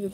veut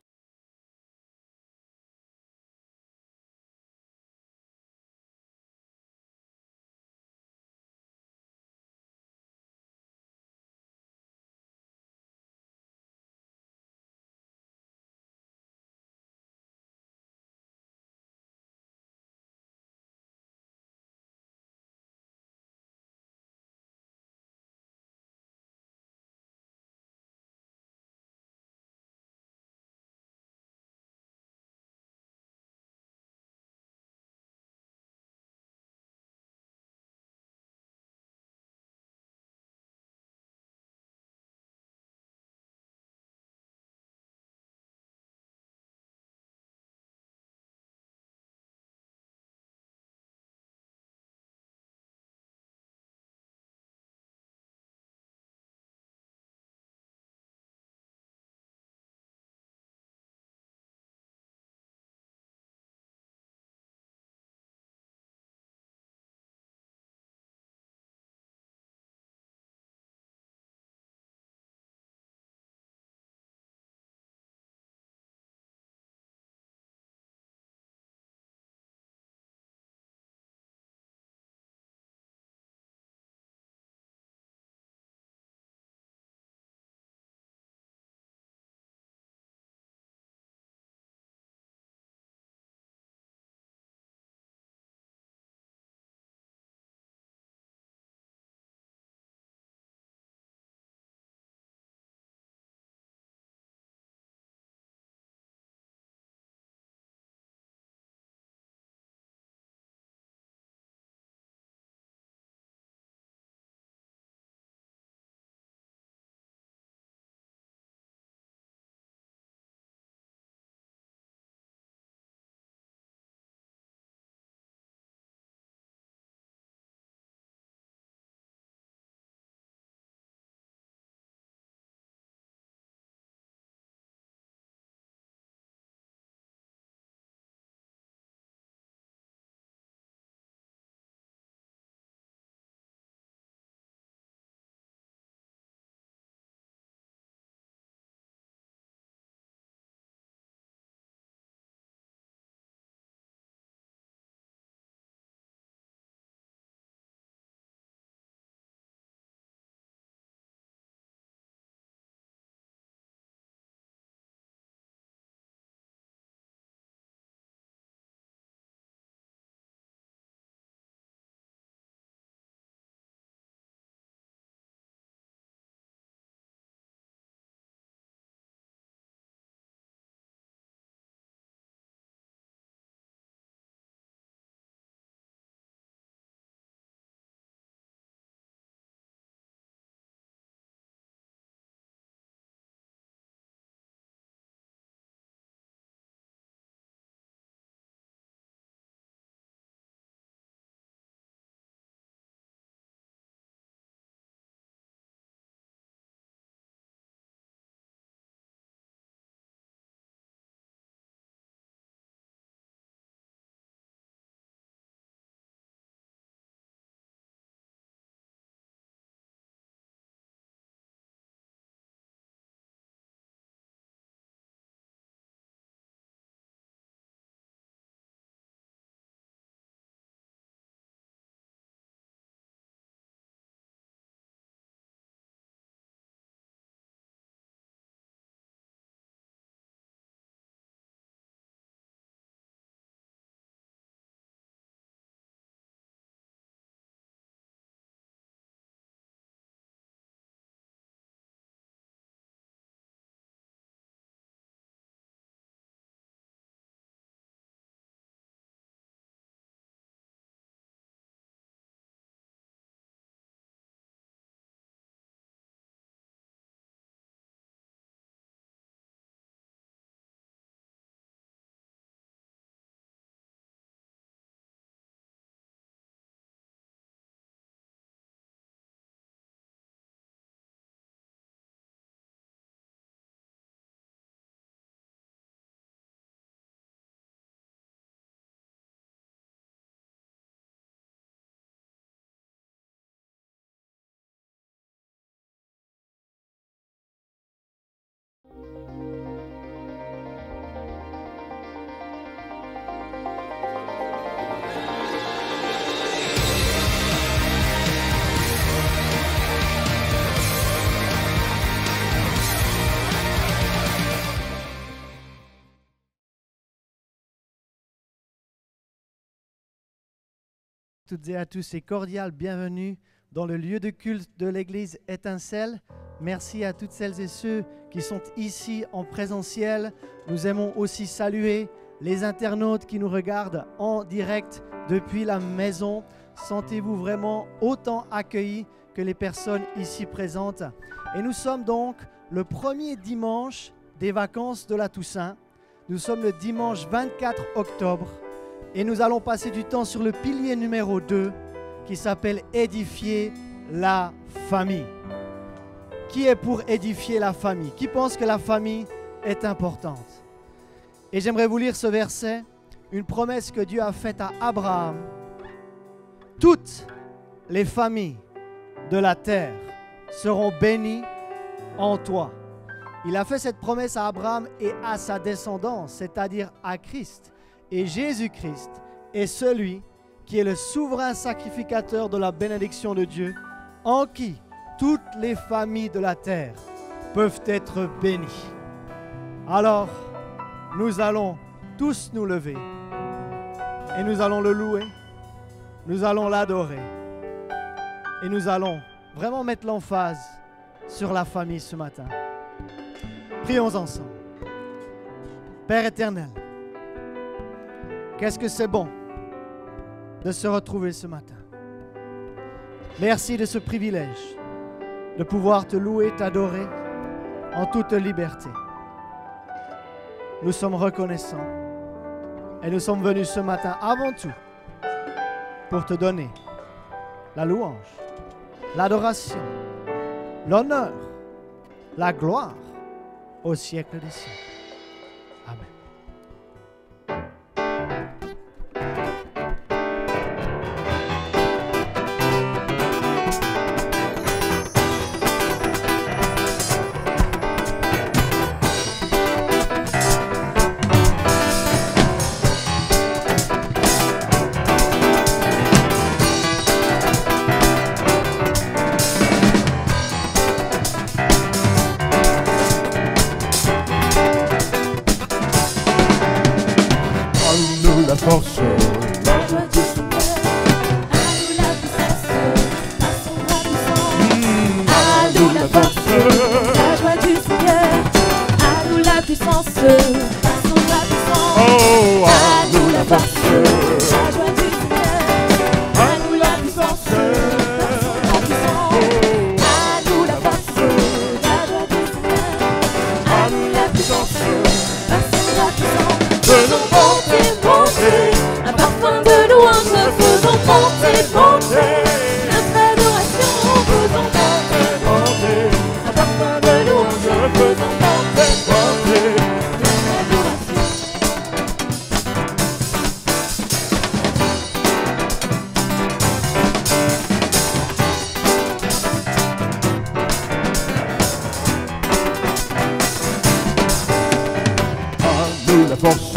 toutes et à tous et cordial bienvenue dans le lieu de culte de l'église Étincelle. Merci à toutes celles et ceux qui sont ici en présentiel. Nous aimons aussi saluer les internautes qui nous regardent en direct depuis la maison. Sentez-vous vraiment autant accueillis que les personnes ici présentes. Et nous sommes donc le premier dimanche des vacances de la Toussaint. Nous sommes le dimanche 24 octobre et nous allons passer du temps sur le pilier numéro 2 qui s'appelle « Édifier la famille ». Qui est pour édifier la famille? Qui pense que la famille est importante? Et j'aimerais vous lire ce verset, une promesse que Dieu a faite à Abraham. « Toutes les familles de la terre seront bénies en toi. » Il a fait cette promesse à Abraham et à sa descendance, c'est-à-dire à Christ. Et Jésus-Christ est celui qui est le souverain sacrificateur de la bénédiction de Dieu, en qui toutes les familles de la terre peuvent être bénies. Alors, nous allons tous nous lever et nous allons le louer, nous allons l'adorer et nous allons vraiment mettre l'emphase sur la famille ce matin. Prions ensemble. Père éternel, qu'est-ce que c'est bon de se retrouver ce matin. Merci de ce privilège de pouvoir te louer, t'adorer en toute liberté. Nous sommes reconnaissants et nous sommes venus ce matin avant tout pour te donner la louange, l'adoration, l'honneur, la gloire au siècle des siècles. Amen. Force, la joie du Seigneur, à nous la puissance, la joie du Seigneur, à nous la puissance, à son la puissance, oh, à nous la force, la joie du Seigneur, à nous la puissance, à nous la force, la joie du Seigneur, à nous la puissance, à son la puissance, faisons monter, un parfum de louange, faisons monter, monter, notre adoration, faisons monter, monter, un parfum de louange, faisons monter, monter, notre adoration. À nous la force.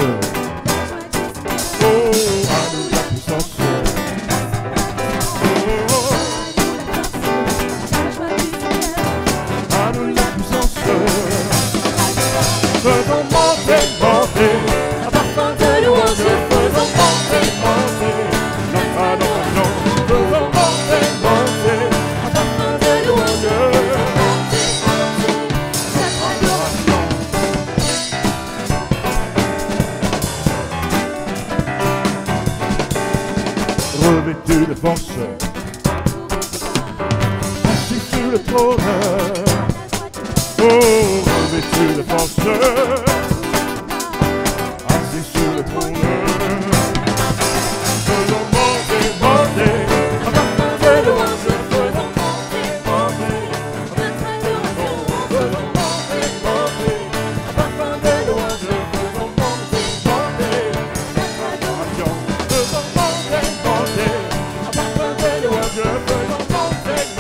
Revêtu de force, assis sur le trône, oh, revêtu de force, assis sur le trône, faisons monter, monter, un parfum de louange, faisons monter, monter, notre adoration, faisons monter, monter, un parfum de louange, faisons monter,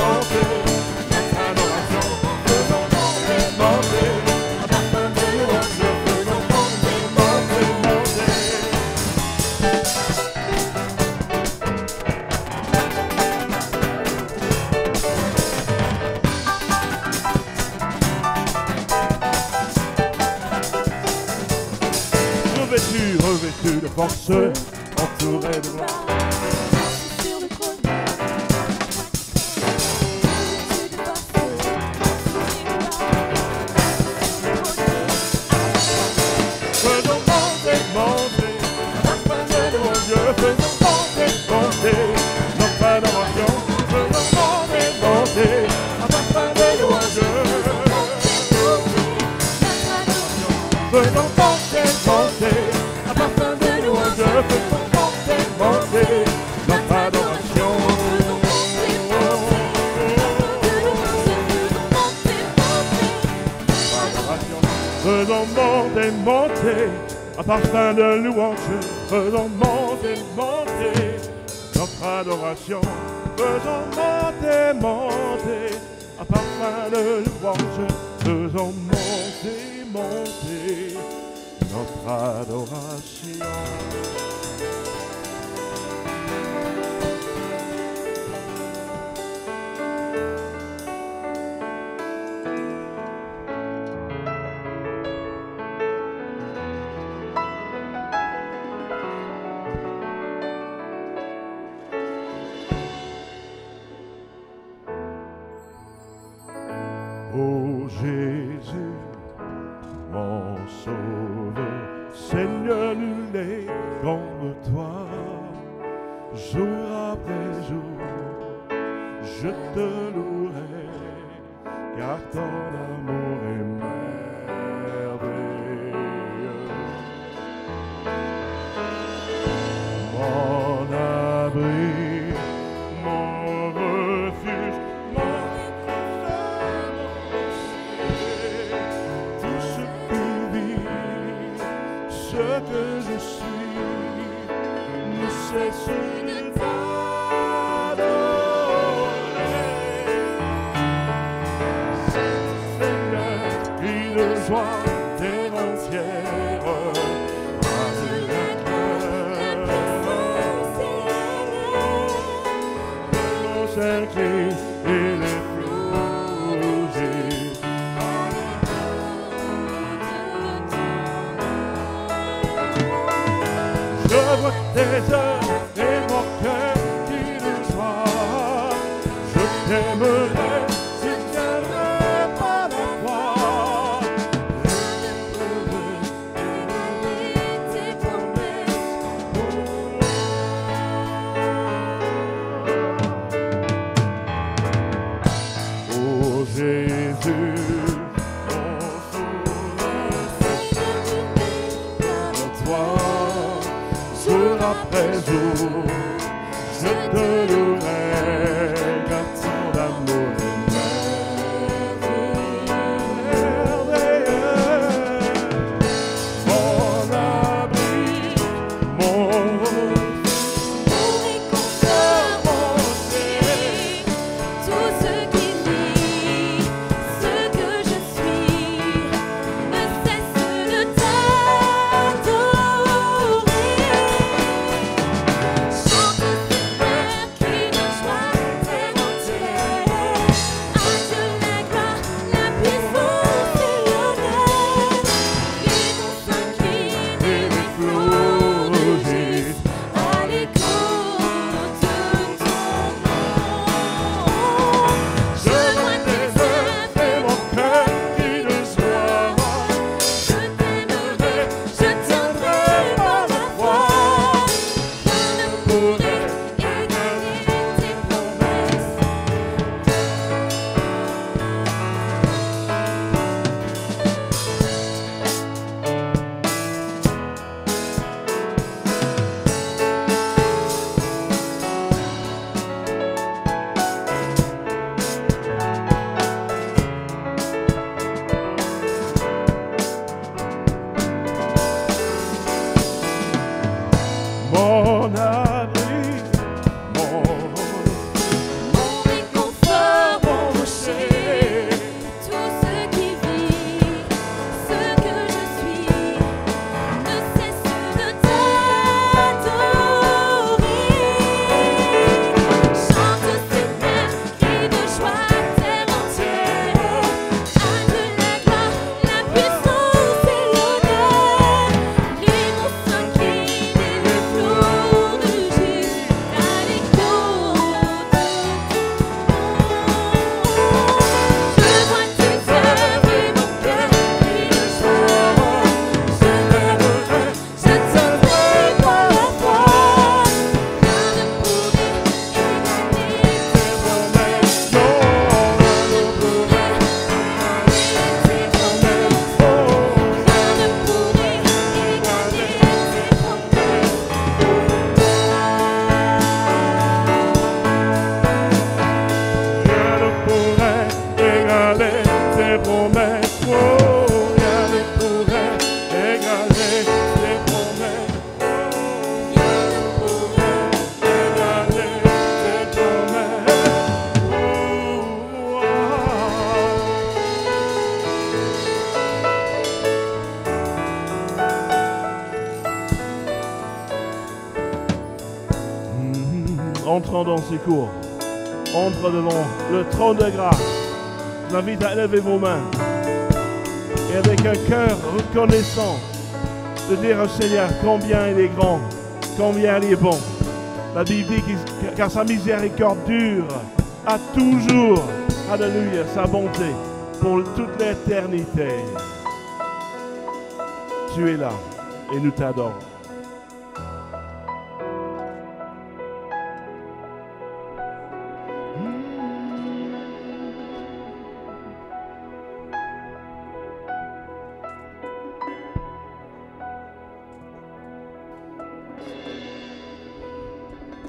monter, notre adoration, faisons monter, monter. Revêtu de force, entouré de gloire. Sur le monter, monter, un parfum de louange, faisons monter, monter, notre adoration. Faisons monter, monter, un parfum de louange, faisons monter, monter, notre adoration. Faisons monter, monter, un parfum de louange, faisons monter, monter, notre adoration. Oh Jésus, mon sauveur, Seigneur, nul n'est comme toi. Jour après jour, je te louerai, car ton amour est merveilleux. Mon abri, mon refuge, mon ce que je suis, ne cesse de t'adorer. Seigneur, crie de joie terre entière, à la cœur, celle qui est les je vois tes œuvres et mon cœur qui de joie. Je t'aimerai, je tiendrai par la croix. Tes promesses. Oh Jésus, mon sauveur, toi. Jour après jour, je te louerai, car ton amour est merveilleux. Mon abri, mon réconfort, mon Dieu, Tout ce qui vit, ce que je suis, ne cesse de t'adorer. Chante Seigneur, crie de joie terre entière. entrons dans ses cours. Entre devant le trône de grâce. Je vous invite à élever vos mains. Et avec un cœur reconnaissant, de dire au Seigneur combien il est grand, combien il est bon. La Bible dit car sa miséricorde dure à toujours. Alléluia, sa bonté pour toute l'éternité. Tu es là et nous t'adorons.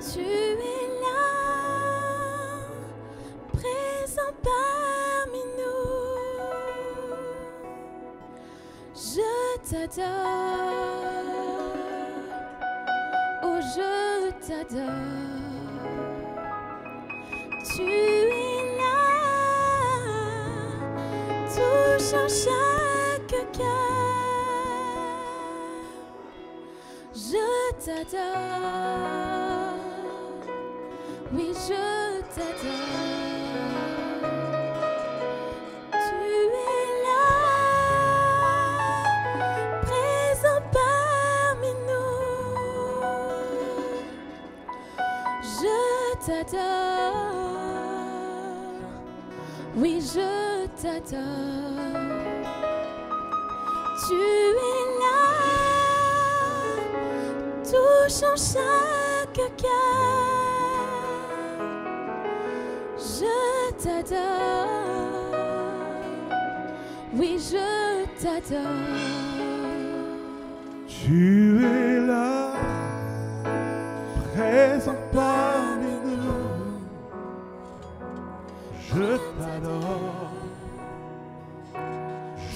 Tu es là, présent parmi nous. Je t'adore, oh je t'adore. Tu es là, touchant chaque cœur. Je t'adore. Oui, je t'adore. Tu es là, présent parmi nous. Je t'adore. Oui, je t'adore. Tu es là, touchant chaque cœur. Je t'adore, oui je t'adore. Tu es là, présent parmi nous. Je t'adore,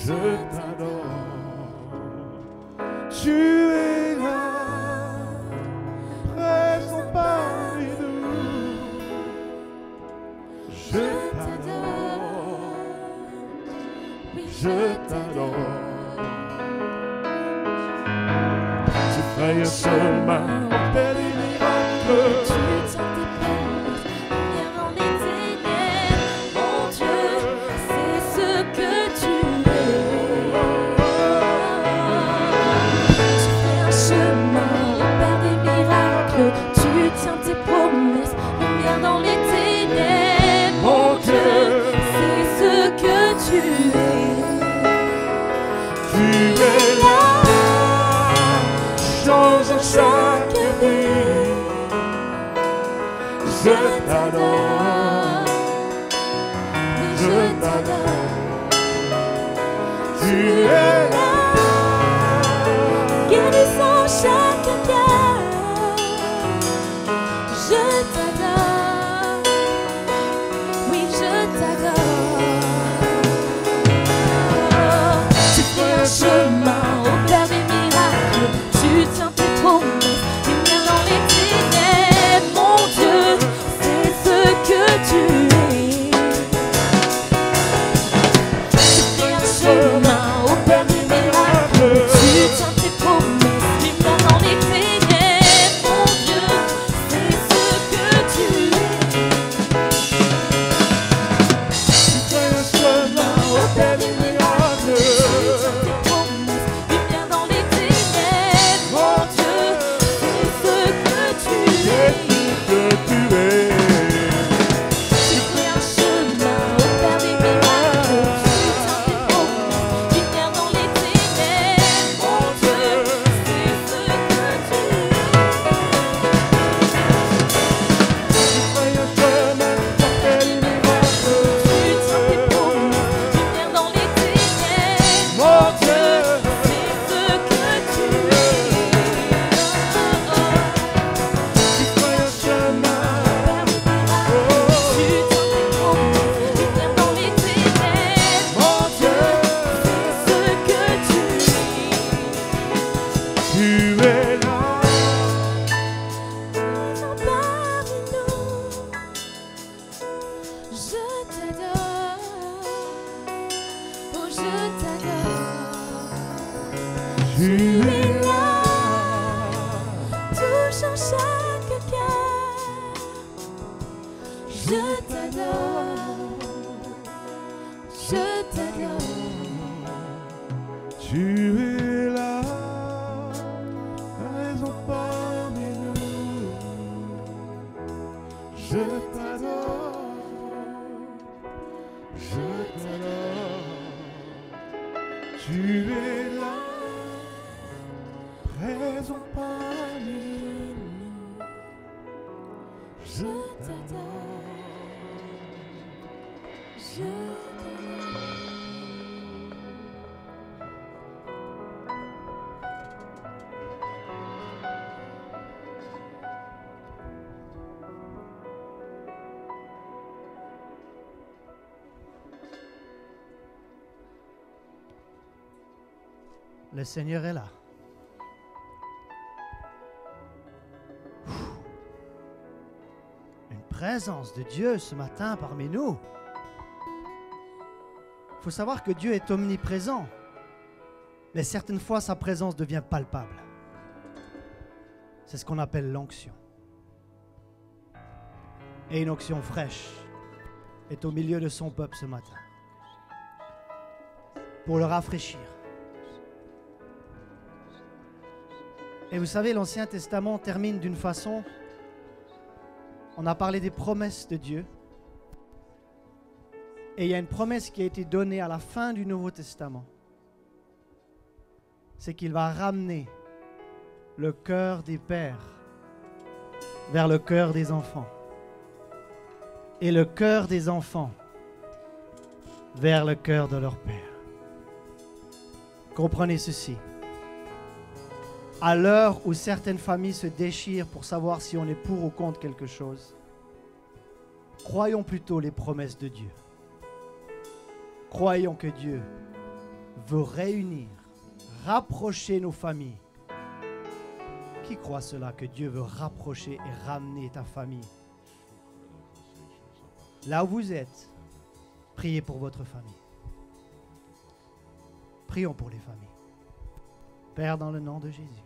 je t'adore. Tu es là, présent parmi nous. Je t'adore, oui je t'adore. Tu fais un chemin, fais des miracles. Tu tiens tes promesses, lumière dans les ténèbres. Mon Dieu, c'est ce que tu es. Tu fais un chemin, repère des miracles. Tu tiens tes promesses, lumière dans les ténèbres. Mon Dieu, c'est ce que tu es. Tu es là, changeant chaque vie. Je t'adore, je t'adore. tu es là, Guérissant chaque cœur. Je t'adore, oui je t'adore. Tu fais un chemin, opère des miracles. Tu tiens tes promesses, lumière dans les ténèbres. Mon Dieu, c'est ce que tu es. Tu fais un chemin, opère des miracles. Tu tiens tes promesses, lumière dans les ténèbres. Mon Dieu, c'est ce que tu es. tu fais un chemin, opère des miracles. Tu tiens tes promesses, lumière dans les ténèbres. Mon Dieu, c'est ce que tu es. Que tu es, Tu fais un chemin, opère des miracles. Tu tiens tes promesses, lumière dans les ténèbres. Mon Dieu, c'est ce que tu es. tu fais un chemin, opère des miracles. Tu tiens tes promesses, lumière dans les ténèbres. Mon Dieu, C'est ce que tu es. tu fais un chemin, Tu tiens tes promesses, lumière dans les ténèbres. mon Dieu, C'est ce que tu es. tu es là, Présent parmi nous. Je t'adore, oh je t'adore. tu Tu es es là, touchant chaque cœur. Je t'adore. Je t'adore. Tu es là, raison parmi nous. Je t'adore. Je t'adore. Tu es là, présent parmi nous. Je t'adore. Je t'adore. Le Seigneur est là. Une présence de Dieu ce matin parmi nous. Il faut savoir que Dieu est omniprésent, mais certaines fois sa présence devient palpable. C'est ce qu'on appelle l'onction. Et une onction fraîche est au milieu de son peuple ce matin pour le rafraîchir. Et vous savez, l'Ancien Testament termine d'une façon. On a parlé des promesses de Dieu. Et il y a une promesse qui a été donnée à la fin du Nouveau Testament. C'est qu'il va ramener le cœur des pères vers le cœur des enfants. Et le cœur des enfants vers le cœur de leur père. Comprenez ceci. À l'heure où certaines familles se déchirent pour savoir si on est pour ou contre quelque chose, croyons plutôt les promesses de Dieu. Croyons que Dieu veut réunir, rapprocher nos familles. Qui croit cela, que Dieu veut rapprocher et ramener ta famille? Là où vous êtes, priez pour votre famille. Prions pour les familles. Père, dans le nom de Jésus,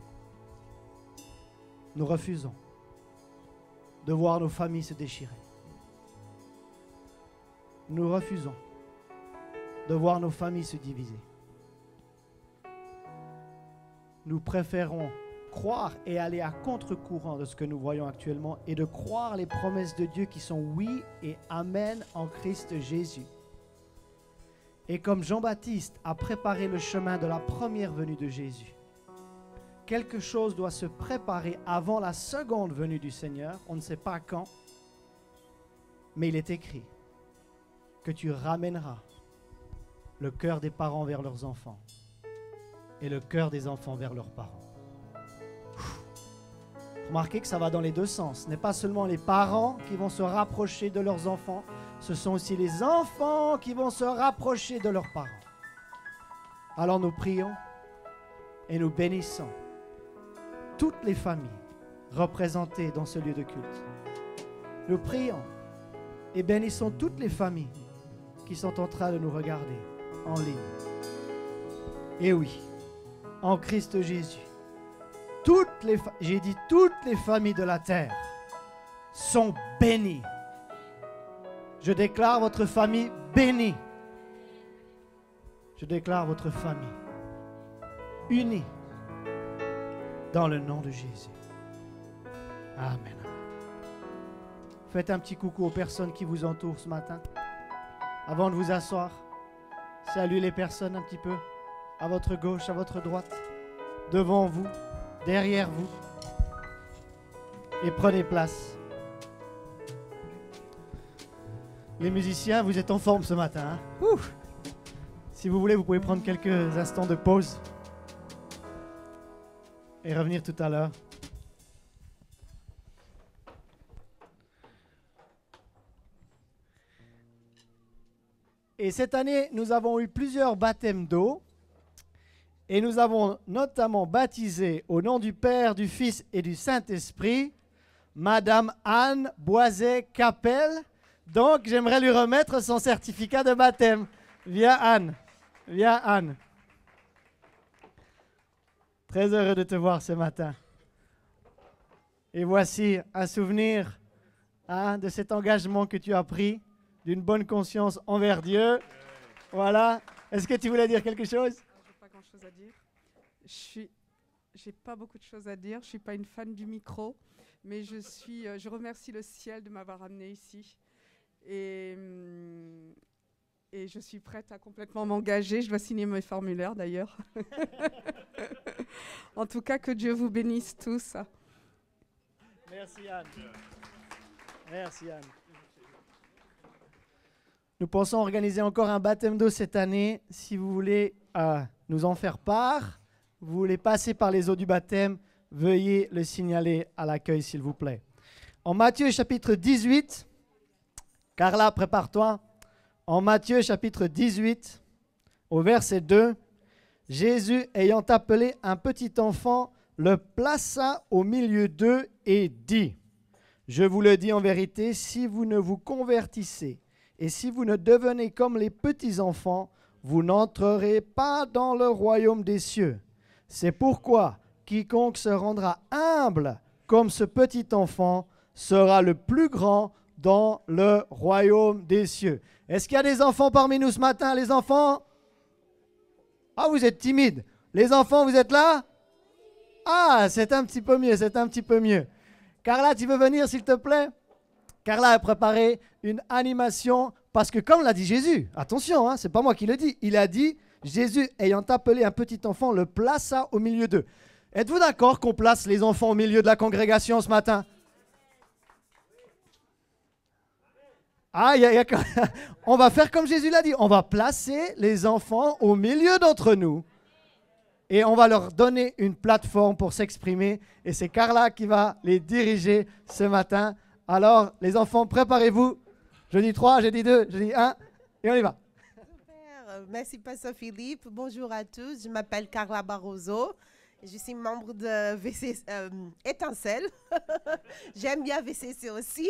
nous refusons de voir nos familles se déchirer. Nous refusons de voir nos familles se diviser. Nous préférons croire et aller à contre-courant de ce que nous voyons actuellement et de croire les promesses de Dieu qui sont oui et amen en Christ Jésus. Et comme Jean-Baptiste a préparé le chemin de la première venue de Jésus, quelque chose doit se préparer avant la seconde venue du Seigneur. On ne sait pas quand, mais il est écrit que tu ramèneras le cœur des parents vers leurs enfants et le cœur des enfants vers leurs parents. Remarquez que ça va dans les deux sens. Ce n'est pas seulement les parents qui vont se rapprocher de leurs enfants, ce sont aussi les enfants qui vont se rapprocher de leurs parents. Alors nous prions et nous bénissons toutes les familles représentées dans ce lieu de culte. Nous prions et bénissons toutes les familles qui sont en train de nous regarder en ligne. Et oui, en Christ Jésus, toutes les familles de la terre sont bénies. Je déclare votre famille bénie. Je déclare votre famille unie dans le nom de Jésus. Amen. Faites un petit coucou aux personnes qui vous entourent ce matin. Avant de vous asseoir, saluez les personnes un petit peu, à votre gauche, à votre droite, devant vous, derrière vous. Et prenez place. Les musiciens, vous êtes en forme ce matin. Hein? Ouf. Si vous voulez, vous pouvez prendre quelques instants de pause et revenir tout à l'heure. Et cette année, nous avons eu plusieurs baptêmes d'eau et nous avons notamment baptisé au nom du Père, du Fils et du Saint-Esprit Madame Anne Boiset-Capel. Donc, j'aimerais lui remettre son certificat de baptême. Viens Anne, viens Anne. Très heureux de te voir ce matin. Et voici un souvenir hein, de cet engagement que tu as pris, d'une bonne conscience envers Dieu. Voilà. Est-ce que tu voulais dire quelque chose? Je n'ai pas grand-chose à dire. J'ai pas beaucoup de choses à dire. Je ne suis pas une fan du micro, mais je remercie le ciel de m'avoir amenée ici. Et je suis prête à complètement m'engager. Je dois signer mes formulaires d'ailleurs. En tout cas, que Dieu vous bénisse tous. Merci Anne. Merci Anne. Nous pensons organiser encore un baptême d'eau cette année. Si vous voulez nous en faire part, vous voulez passer par les eaux du baptême, veuillez le signaler à l'accueil s'il vous plaît. En Matthieu chapitre 18, Carla, prépare-toi. En Matthieu chapitre 18, au verset 2, Jésus, ayant appelé un petit enfant, le plaça au milieu d'eux et dit, « Je vous le dis en vérité, si vous ne vous convertissez et si vous ne devenez comme les petits-enfants, vous n'entrerez pas dans le royaume des cieux. C'est pourquoi quiconque se rendra humble comme ce petit enfant sera le plus grand dans le royaume des cieux. » Est-ce qu'il y a des enfants parmi nous ce matin, les enfants? Ah, vous êtes timides. Les enfants, vous êtes là? Ah, c'est un petit peu mieux, c'est un petit peu mieux. Carla, tu veux venir, s'il te plaît? Carla a préparé une animation parce que comme l'a dit Jésus, attention, hein, c'est pas moi qui le dis, il a dit, Jésus ayant appelé un petit enfant, le plaça au milieu d'eux. Êtes-vous d'accord qu'on place les enfants au milieu de la congrégation ce matin? Ah, on va faire comme Jésus l'a dit, on va placer les enfants au milieu d'entre nous et on va leur donner une plateforme pour s'exprimer et c'est Carla qui va les diriger ce matin. Alors, les enfants, préparez-vous. Je dis 3, je dis 2, je dis 1 et on y va. Super, merci Pasteur Philippe. Bonjour à tous, je m'appelle Carla Barroso. Je suis membre de VCC Étincelle. J'aime bien VCC aussi.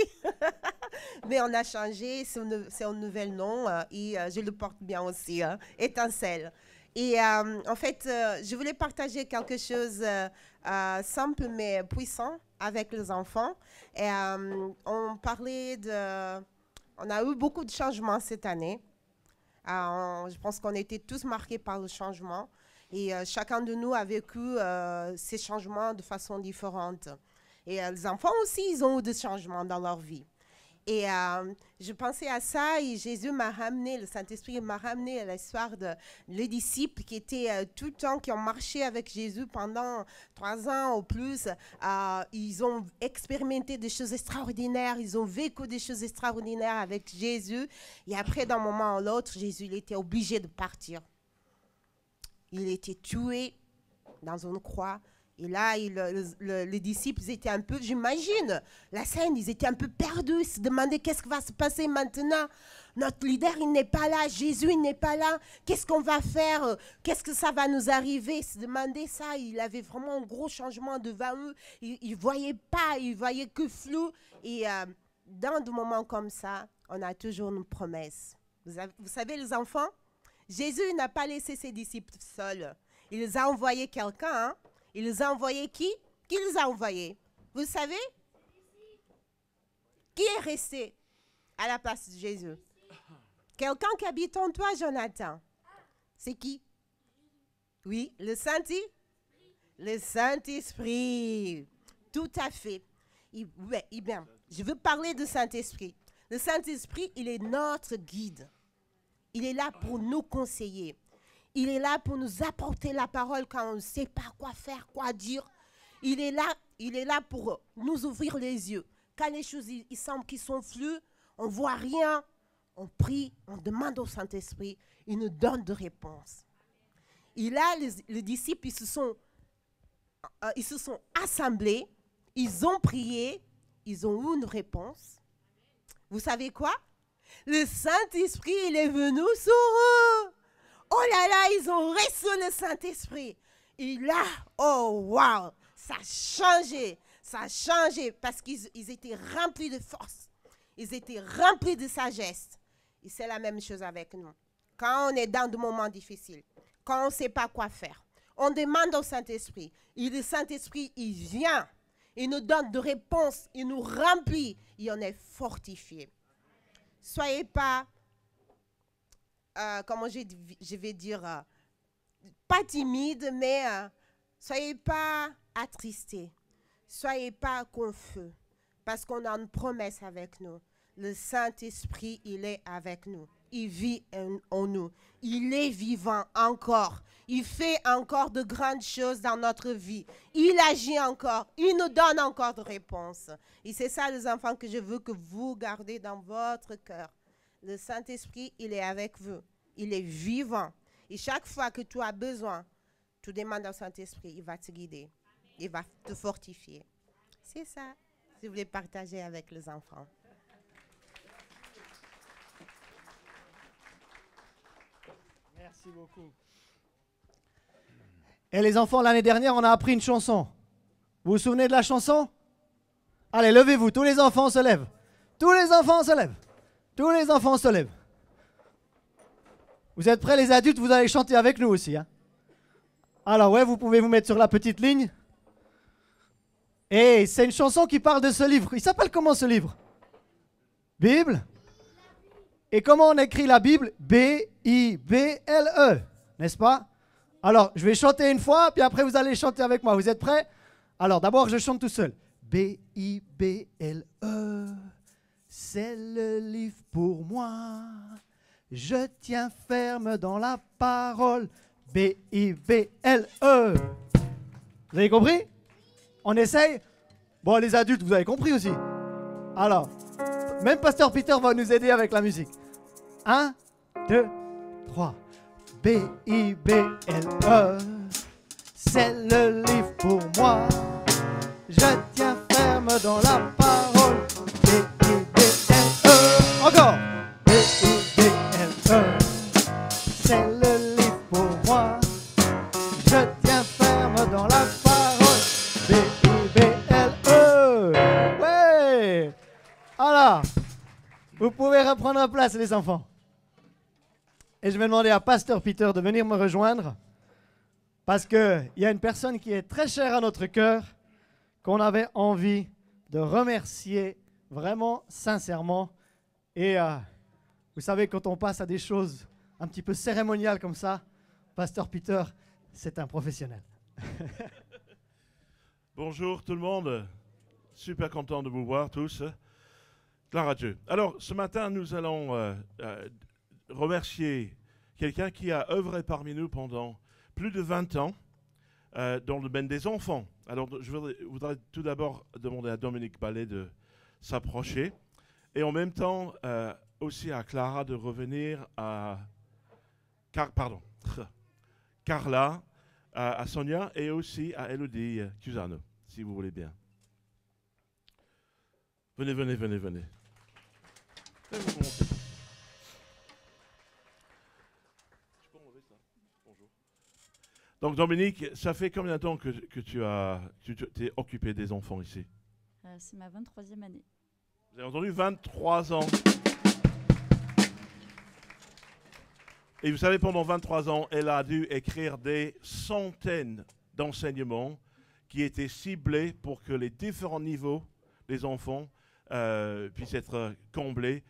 Mais on a changé, c'est un nouvel nom et je le porte bien aussi, Étincelle. Et en fait, je voulais partager quelque chose simple mais puissant avec les enfants. Et, on a eu beaucoup de changements cette année. Je pense qu'on était tous marqués par le changement. Et chacun de nous a vécu ces changements de façon différente. Et les enfants aussi, ils ont eu des changements dans leur vie. Et je pensais à ça et Jésus m'a ramené, le Saint-Esprit m'a ramené à l'histoire des disciples qui étaient tout le temps, qui ont marché avec Jésus pendant 3 ans ou plus. Ils ont expérimenté des choses extraordinaires, ils ont vécu des choses extraordinaires avec Jésus. Et après, d'un moment à l'autre, Jésus il était obligé de partir. Il était tué dans une croix. Et là, les disciples étaient un peu, j'imagine, la scène, ils étaient un peu perdus. Ils se demandaient qu'est-ce qui va se passer maintenant. Notre leader, il n'est pas là. Jésus, il n'est pas là. Qu'est-ce qu'on va faire? Qu'est-ce que ça va nous arriver? Ils se demandaient ça. Il avait vraiment un gros changement devant eux. Il ne voyait pas, il ne voyait que flou. Et dans des moments comme ça, on a toujours une promesse. Vous savez, les enfants, Jésus n'a pas laissé ses disciples seuls. Il les a envoyés quelqu'un. Hein? Il les a envoyés qui? Qui les a envoyés? Vous savez? Qui est resté à la place de Jésus? Quelqu'un qui habite en toi, Jonathan. C'est qui? Oui, le Saint-Esprit. Le Saint-Esprit. Tout à fait. Bien, je veux parler du Saint-Esprit. Le Saint-Esprit, il est notre guide. Il est là pour nous conseiller. Il est là pour nous apporter la parole quand on ne sait pas quoi faire, quoi dire. Il est là pour nous ouvrir les yeux. Quand les choses il semble qu'ils sont floues, on ne voit rien, on prie, on demande au Saint-Esprit, il nous donne des réponses. Et là, les disciples, ils se sont assemblés, ils ont prié, ils ont eu une réponse. Vous savez quoi? Le Saint-Esprit, il est venu sur eux. Oh là là, ils ont reçu le Saint-Esprit. Et là, oh wow, ça a changé parce qu'ils étaient remplis de force. Ils étaient remplis de sagesse. Et c'est la même chose avec nous. Quand on est dans des moments difficiles, quand on ne sait pas quoi faire, on demande au Saint-Esprit. Et le Saint-Esprit, il vient. il nous donne de réponses, il nous remplit et on est fortifié. Soyez pas, comment je vais dire, pas timide, mais soyez pas attristés, soyez pas confus, parce qu'on a une promesse avec nous. Le Saint-Esprit, il est avec nous. Il vit en nous. Il est vivant encore. Il fait encore de grandes choses dans notre vie. Il agit encore. Il nous donne encore de réponses. Et c'est ça, les enfants, que je veux que vous gardez dans votre cœur. Le Saint-Esprit, il est avec vous. Il est vivant. Et chaque fois que tu as besoin, tu demandes au Saint-Esprit, il va te guider. Il va te fortifier. C'est ça. Je voulais partager avec les enfants. Merci beaucoup. Et les enfants, l'année dernière, on a appris une chanson. Vous vous souvenez de la chanson? Allez, levez-vous, tous les enfants se lèvent. Tous les enfants se lèvent. Tous les enfants se lèvent. Vous êtes prêts, les adultes? Vous allez chanter avec nous aussi. Hein? Alors ouais, vous pouvez vous mettre sur la petite ligne. Et c'est une chanson qui parle de ce livre. Il s'appelle comment ce livre? Bible. Et comment on écrit la Bible? B-I-B-L-E, n'est-ce pas? Alors, je vais chanter une fois, puis après vous allez chanter avec moi. Vous êtes prêts? Alors, d'abord, je chante tout seul. B-I-B-L-E, c'est le livre pour moi. Je tiens ferme dans la parole. B-I-B-L-E. Vous avez compris? On essaye? Bon, les adultes, vous avez compris aussi. Alors, même Pasteur Peter va nous aider avec la musique. 1, 2, 3. B-I-B-L-E, c'est le livre pour moi. Je tiens ferme dans la parole. B-I-B-L-E. Encore. B-I-B-L-E, c'est le livre pour moi. Je tiens ferme dans la parole. B-I-B-L-E. Ouais. Alors, vous pouvez reprendre place, les enfants. Et je vais demander à Pasteur Peter de venir me rejoindre parce qu'il y a une personne qui est très chère à notre cœur, qu'on avait envie de remercier vraiment sincèrement. Et vous savez, quand on passe à des choses un petit peu cérémoniales comme ça, Pasteur Peter, c'est un professionnel. Bonjour tout le monde, super content de vous voir tous. Gloire à Dieu. Alors, ce matin, nous allons remercier quelqu'un qui a œuvré parmi nous pendant plus de 20 ans dans le domaine des enfants. Alors, je voudrais tout d'abord demander à Dominique Ballet de s'approcher et en même temps aussi à Clara de revenir à Carla, à Sonia et aussi à Elodie Cusano, si vous voulez bien. Venez. Venez vous monter. Donc Dominique, ça fait combien de temps que tu t'es occupé des enfants ici? C'est ma 23e année. Vous avez entendu, 23 ans. Et vous savez, pendant 23 ans, elle a dû écrire des centaines d'enseignements qui étaient ciblés pour que les différents niveaux des enfants puissent être comblés.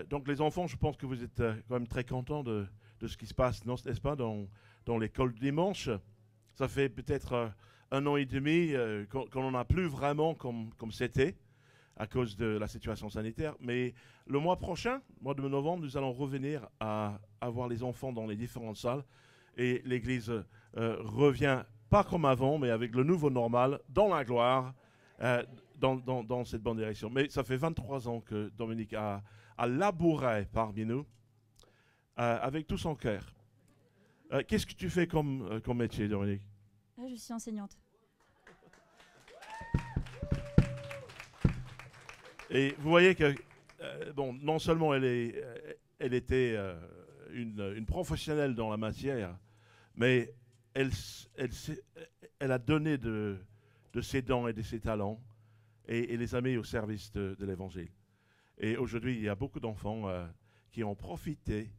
Donc les enfants, je pense que vous êtes quand même très contents de ce qui se passe, n'est-ce pas, dans l'école du dimanche. Ça fait peut-être 1 an et demi qu'on n'en a plus vraiment comme c'était à cause de la situation sanitaire. Mais le mois prochain, mois de novembre, nous allons revenir à avoir les enfants dans les différentes salles. Et l'Église revient, pas comme avant, mais avec le nouveau normal, dans la gloire, dans cette bonne direction. Mais ça fait 23 ans que Dominique a labouré parmi nous avec tout son cœur. Qu'est-ce que tu fais comme métier, Dominique? Je suis enseignante. Et vous voyez que, non seulement elle était une professionnelle dans la matière, mais elle a donné de ses dons et de ses talents et les a mis au service de l'Évangile. Et aujourd'hui, il y a beaucoup d'enfants qui ont profité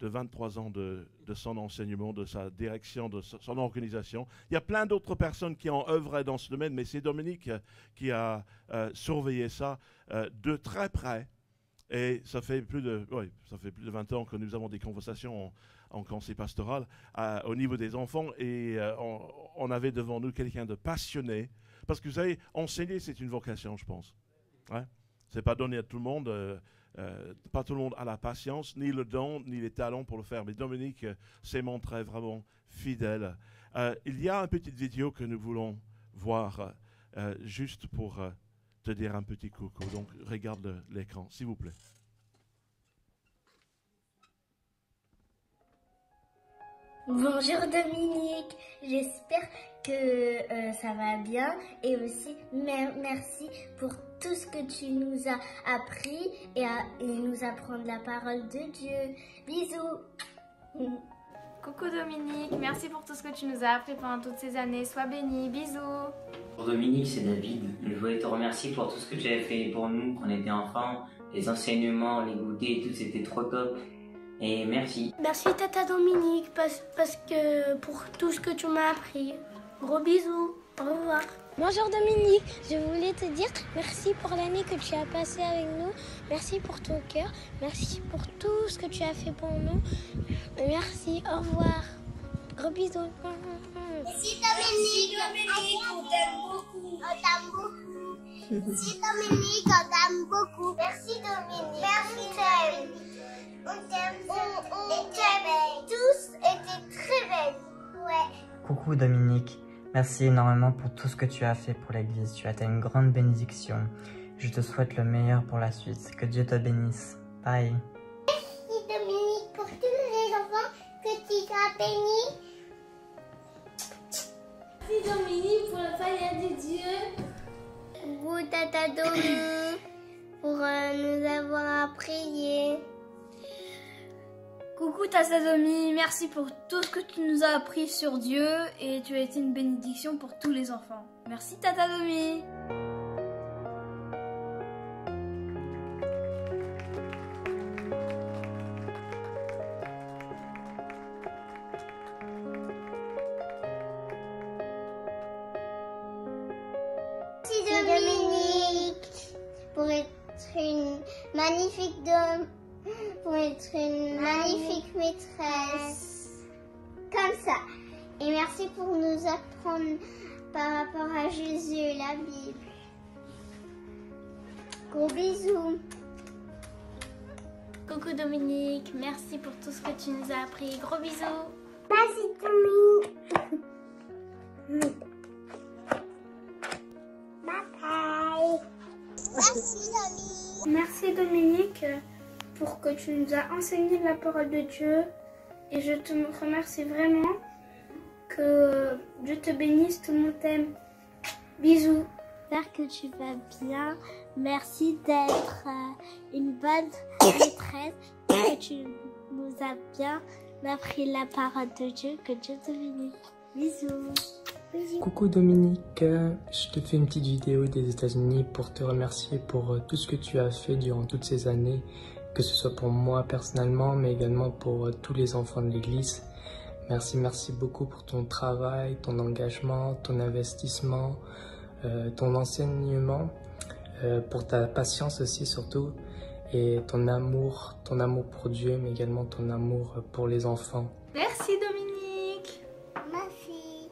de 23 ans de son enseignement, de sa direction, de son organisation. Il y a plein d'autres personnes qui ont œuvré dans ce domaine, mais c'est Dominique qui a surveillé ça de très près. Et ça fait plus de 20 ans que nous avons des conversations en conseil pastoral au niveau des enfants. Et on avait devant nous quelqu'un de passionné. Parce que vous savez, enseigner, c'est une vocation, je pense. Ouais? Ce n'est pas donné à tout le monde. Pas tout le monde a la patience, ni le don, ni les talents pour le faire. Mais Dominique s'est montré vraiment fidèle. Il y a une petite vidéo que nous voulons voir juste pour te dire un petit coucou. Donc, regarde l'écran, s'il vous plaît. Bonjour Dominique, j'espère que ça va bien et aussi merci pour tout ce que tu nous as appris et nous apprendre la parole de Dieu. Bisous. Coucou Dominique, merci pour tout ce que tu nous as appris pendant toutes ces années. Sois béni, bisous. Pour Dominique, c'est David. Je voulais te remercier pour tout ce que tu avais fait pour nous quand on était enfants. Les enseignements, les goûters et tout, c'était trop top. Et merci. Merci Tata Dominique parce que pour tout ce que tu m'as appris. Gros bisous, au revoir. Bonjour Dominique, je voulais te dire merci pour l'année que tu as passée avec nous. Merci pour ton cœur, merci pour tout ce que tu as fait pour nous. Merci, au revoir. Gros bisous. Merci Dominique, on t'aime beaucoup. On t'aime beaucoup. Merci Dominique, on t'aime beaucoup. Merci Dominique. Merci. On t'aime tous étaient très belles. Ouais. Coucou Dominique, merci énormément pour tout ce que tu as fait pour l'église. Tu as été une grande bénédiction. Je te souhaite le meilleur pour la suite. Que Dieu te bénisse. Bye. Merci Dominique pour tous les enfants que tu as bénis. Merci Dominique pour le palais de Dieu. Coucou Tata Domi pour nous avoir appris. Coucou Tata Domi, merci pour tout ce que tu nous as appris sur Dieu et tu as été une bénédiction pour tous les enfants. Merci Tata Domi. Merci Dominique pour être une magnifique dame. Pour être une magnifique maîtresse. Comme ça. Et merci pour nous apprendre par rapport à Jésus et la Bible. Gros bisous. Coucou Dominique, merci pour tout ce que tu nous as appris. Gros bisous. Merci Dominique. Bye bye. Merci Dominique. Merci Dominique pour que tu nous as enseigné la parole de Dieu et je te remercie vraiment. Que Dieu te bénisse, tout le monde t'aime. Bisous. J'espère que tu vas bien. Merci d'être une bonne maîtresse et que tu nous as bien appris la parole de Dieu. Que Dieu te bénisse. Bisous. Bisous. Coucou Dominique, je te fais une petite vidéo des États-Unis pour te remercier pour tout ce que tu as fait durant toutes ces années, que ce soit pour moi personnellement, mais également pour tous les enfants de l'Église. Merci beaucoup pour ton travail, ton engagement, ton investissement, ton enseignement, pour ta patience aussi surtout, et ton amour pour Dieu, mais également ton amour pour les enfants. Merci Dominique. Merci.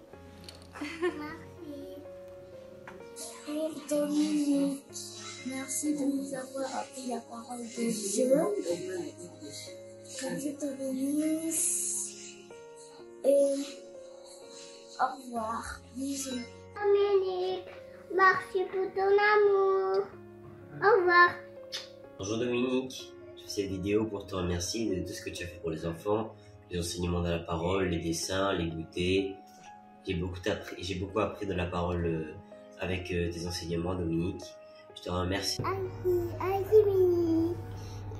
Merci. Dominique. Merci de nous avoir appris la parole de Dieu. Que Dieu te bénisse. Et au revoir. Bisous. Dominique, merci pour ton amour. Au revoir. Bonjour Dominique, je fais cette vidéo pour te remercier de tout ce que tu as fait pour les enfants, les enseignements de la parole, les dessins, les goûters. J'ai beaucoup appris de la parole avec tes enseignements Dominique. Je te remercie.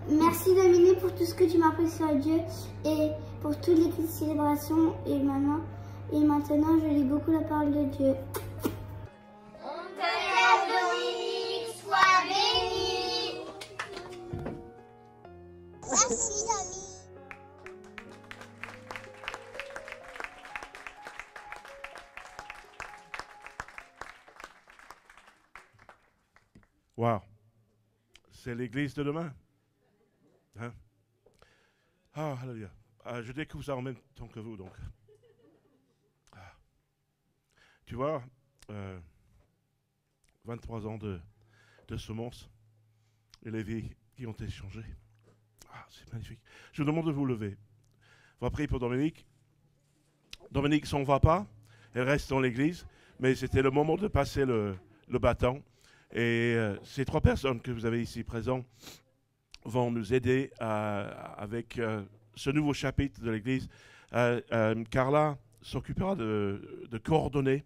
Merci Dominique pour tout ce que tu m'as appris sur Dieu et pour toutes les petites célébrations et maintenant je lis beaucoup la parole de Dieu. On t'aime Dominique, sois béni. Merci Dominique. Wow. C'est l'église de demain. Hein? Ah, alléluia. Je découvre ça en même temps que vous, donc. Ah. Tu vois, 23 ans de semences et les vies qui ont été changées. Ah, c'est magnifique. Je vous demande de vous lever. On va prier pour Dominique. Dominique s'en va pas. Elle reste dans l'église. Mais c'était le moment de passer le bâton. Et ces 3 personnes que vous avez ici présentes vont nous aider avec ce nouveau chapitre de l'église. Carla s'occupera de coordonner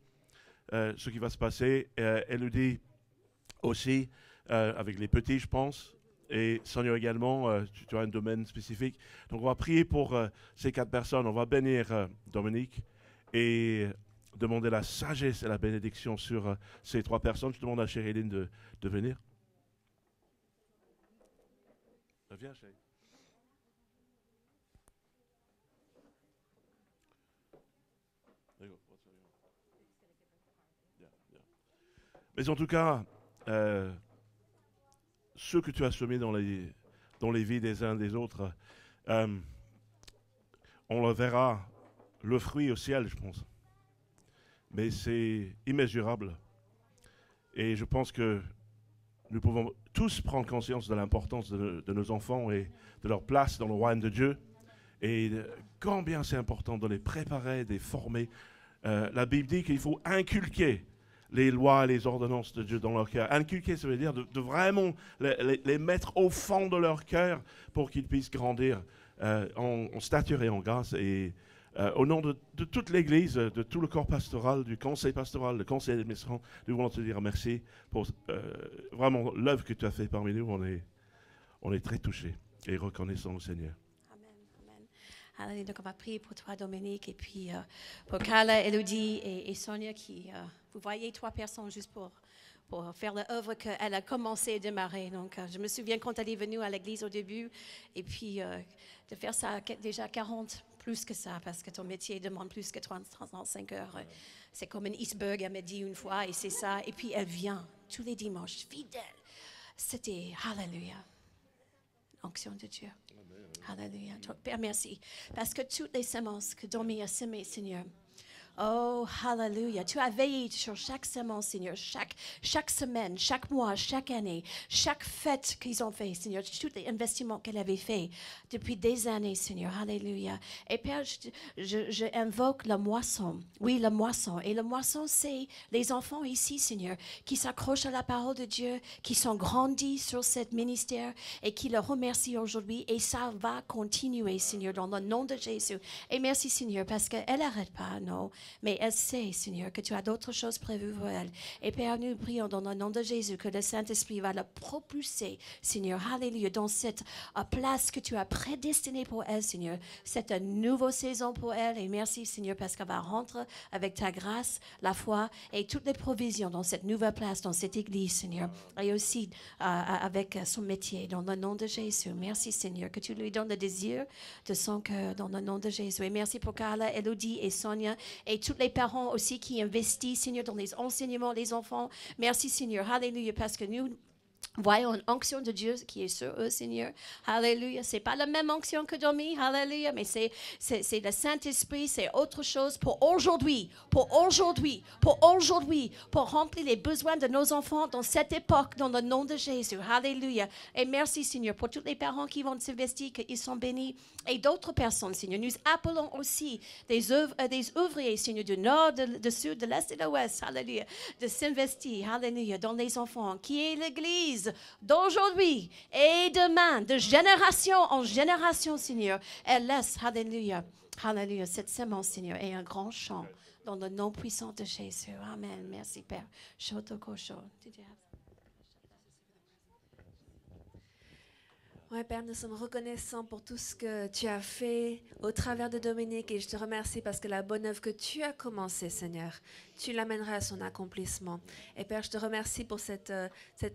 ce qui va se passer. Elle nous dit aussi, avec les petits, je pense, et Sonia également, tu as un domaine spécifique. Donc on va prier pour ces 4 personnes. On va bénir Dominique et demander la sagesse et la bénédiction sur ces 3 personnes. Je demande à Chéréline de venir. Viens, chérie. Mais en tout cas, ce que tu as semé dans les vies des uns des autres, on le verra, le fruit au ciel, je pense. Mais c'est immesurable. Et je pense que nous pouvons tous prendre conscience de l'importance de nos enfants et de leur place dans le royaume de Dieu. Et combien c'est important de les préparer, de les former. La Bible dit qu'il faut inculquer les lois et les ordonnances de Dieu dans leur cœur. Inculquer, ça veut dire de vraiment les mettre au fond de leur cœur pour qu'ils puissent grandir en stature et en grâce. Et au nom de toute l'Église, de tout le corps pastoral, du conseil pastoral, le conseil d'administration, nous voulons te dire merci pour vraiment l'œuvre que tu as fait parmi nous. On est très touchés et reconnaissants au Seigneur. Amen. Donc on va prier pour toi, Dominique, et puis pour Carla, Elodie et Sonia, qui, vous voyez, 3 personnes juste pour faire l'œuvre qu'elle a commencé et démarrer. Donc je me souviens quand elle est venue à l'église au début, et puis de faire ça déjà 40, plus que ça, parce que ton métier demande plus que 35 heures. C'est comme un iceberg, elle m'a dit une fois, et c'est ça. Et puis elle vient tous les dimanches, fidèle. C'était, hallelujah, l'onction de Dieu. Alléluia. Père, merci. Parce que toutes les semences que Domi a semées, Seigneur, oh, hallelujah. Tu as veillé sur chaque semence, Seigneur, chaque semaine, chaque mois, chaque année, chaque fête qu'ils ont fait, Seigneur, tous les investissements qu'elle avait fait depuis des années, Seigneur. Alléluia. Et Père, je invoque la moisson. Oui, la moisson. Et la moisson, c'est les enfants ici, Seigneur, qui s'accrochent à la parole de Dieu, qui sont grandis sur ce ministère et qui le remercient aujourd'hui. Et ça va continuer, Seigneur, dans le nom de Jésus. Et merci, Seigneur, parce qu'elle n'arrête pas, non. Mais elle sait, Seigneur, que tu as d'autres choses prévues pour elle. Et Père, nous prions dans le nom de Jésus que le Saint-Esprit va la propulser, Seigneur, alléluia, dans cette place que tu as prédestinée pour elle, Seigneur. C'est une nouvelle saison pour elle. Et merci, Seigneur, parce qu'elle va rentrer avec ta grâce, la foi et toutes les provisions dans cette nouvelle place, dans cette église, Seigneur. Et aussi avec son métier, dans le nom de Jésus. Merci, Seigneur, que tu lui donnes le désir de son cœur, dans le nom de Jésus. Et merci pour Carla, Elodie et Sonia. Et tous les parents aussi qui investissent, Seigneur, dans les enseignements, les enfants. Merci, Seigneur. Alléluia, parce que nous voyons une onction de Dieu qui est sur eux, Seigneur. Alléluia. C'est pas la même onction que Domi. Alléluia. Mais c'est le Saint-Esprit. C'est autre chose pour aujourd'hui. Pour remplir les besoins de nos enfants dans cette époque, dans le nom de Jésus. Alléluia. Et merci, Seigneur, pour tous les parents qui vont s'investir, qu'ils sont bénis. Et d'autres personnes, Seigneur. Nous appelons aussi des ouvriers, Seigneur, du nord, du sud, de l'est et de l'ouest. Alléluia. De s'investir, alléluia, dans les enfants, qui est l'Église d'aujourd'hui et demain, de génération en génération, Seigneur. Elle laisse, alléluia, alléluia, cette semence, Seigneur, et un grand chant dans le nom puissant de Jésus. Amen. Merci, Père. Oui, Père, nous sommes reconnaissants pour tout ce que tu as fait au travers de Dominique et je te remercie parce que la bonne œuvre que tu as commencée, Seigneur, tu l'amèneras à son accomplissement. Et Père, je te remercie pour cette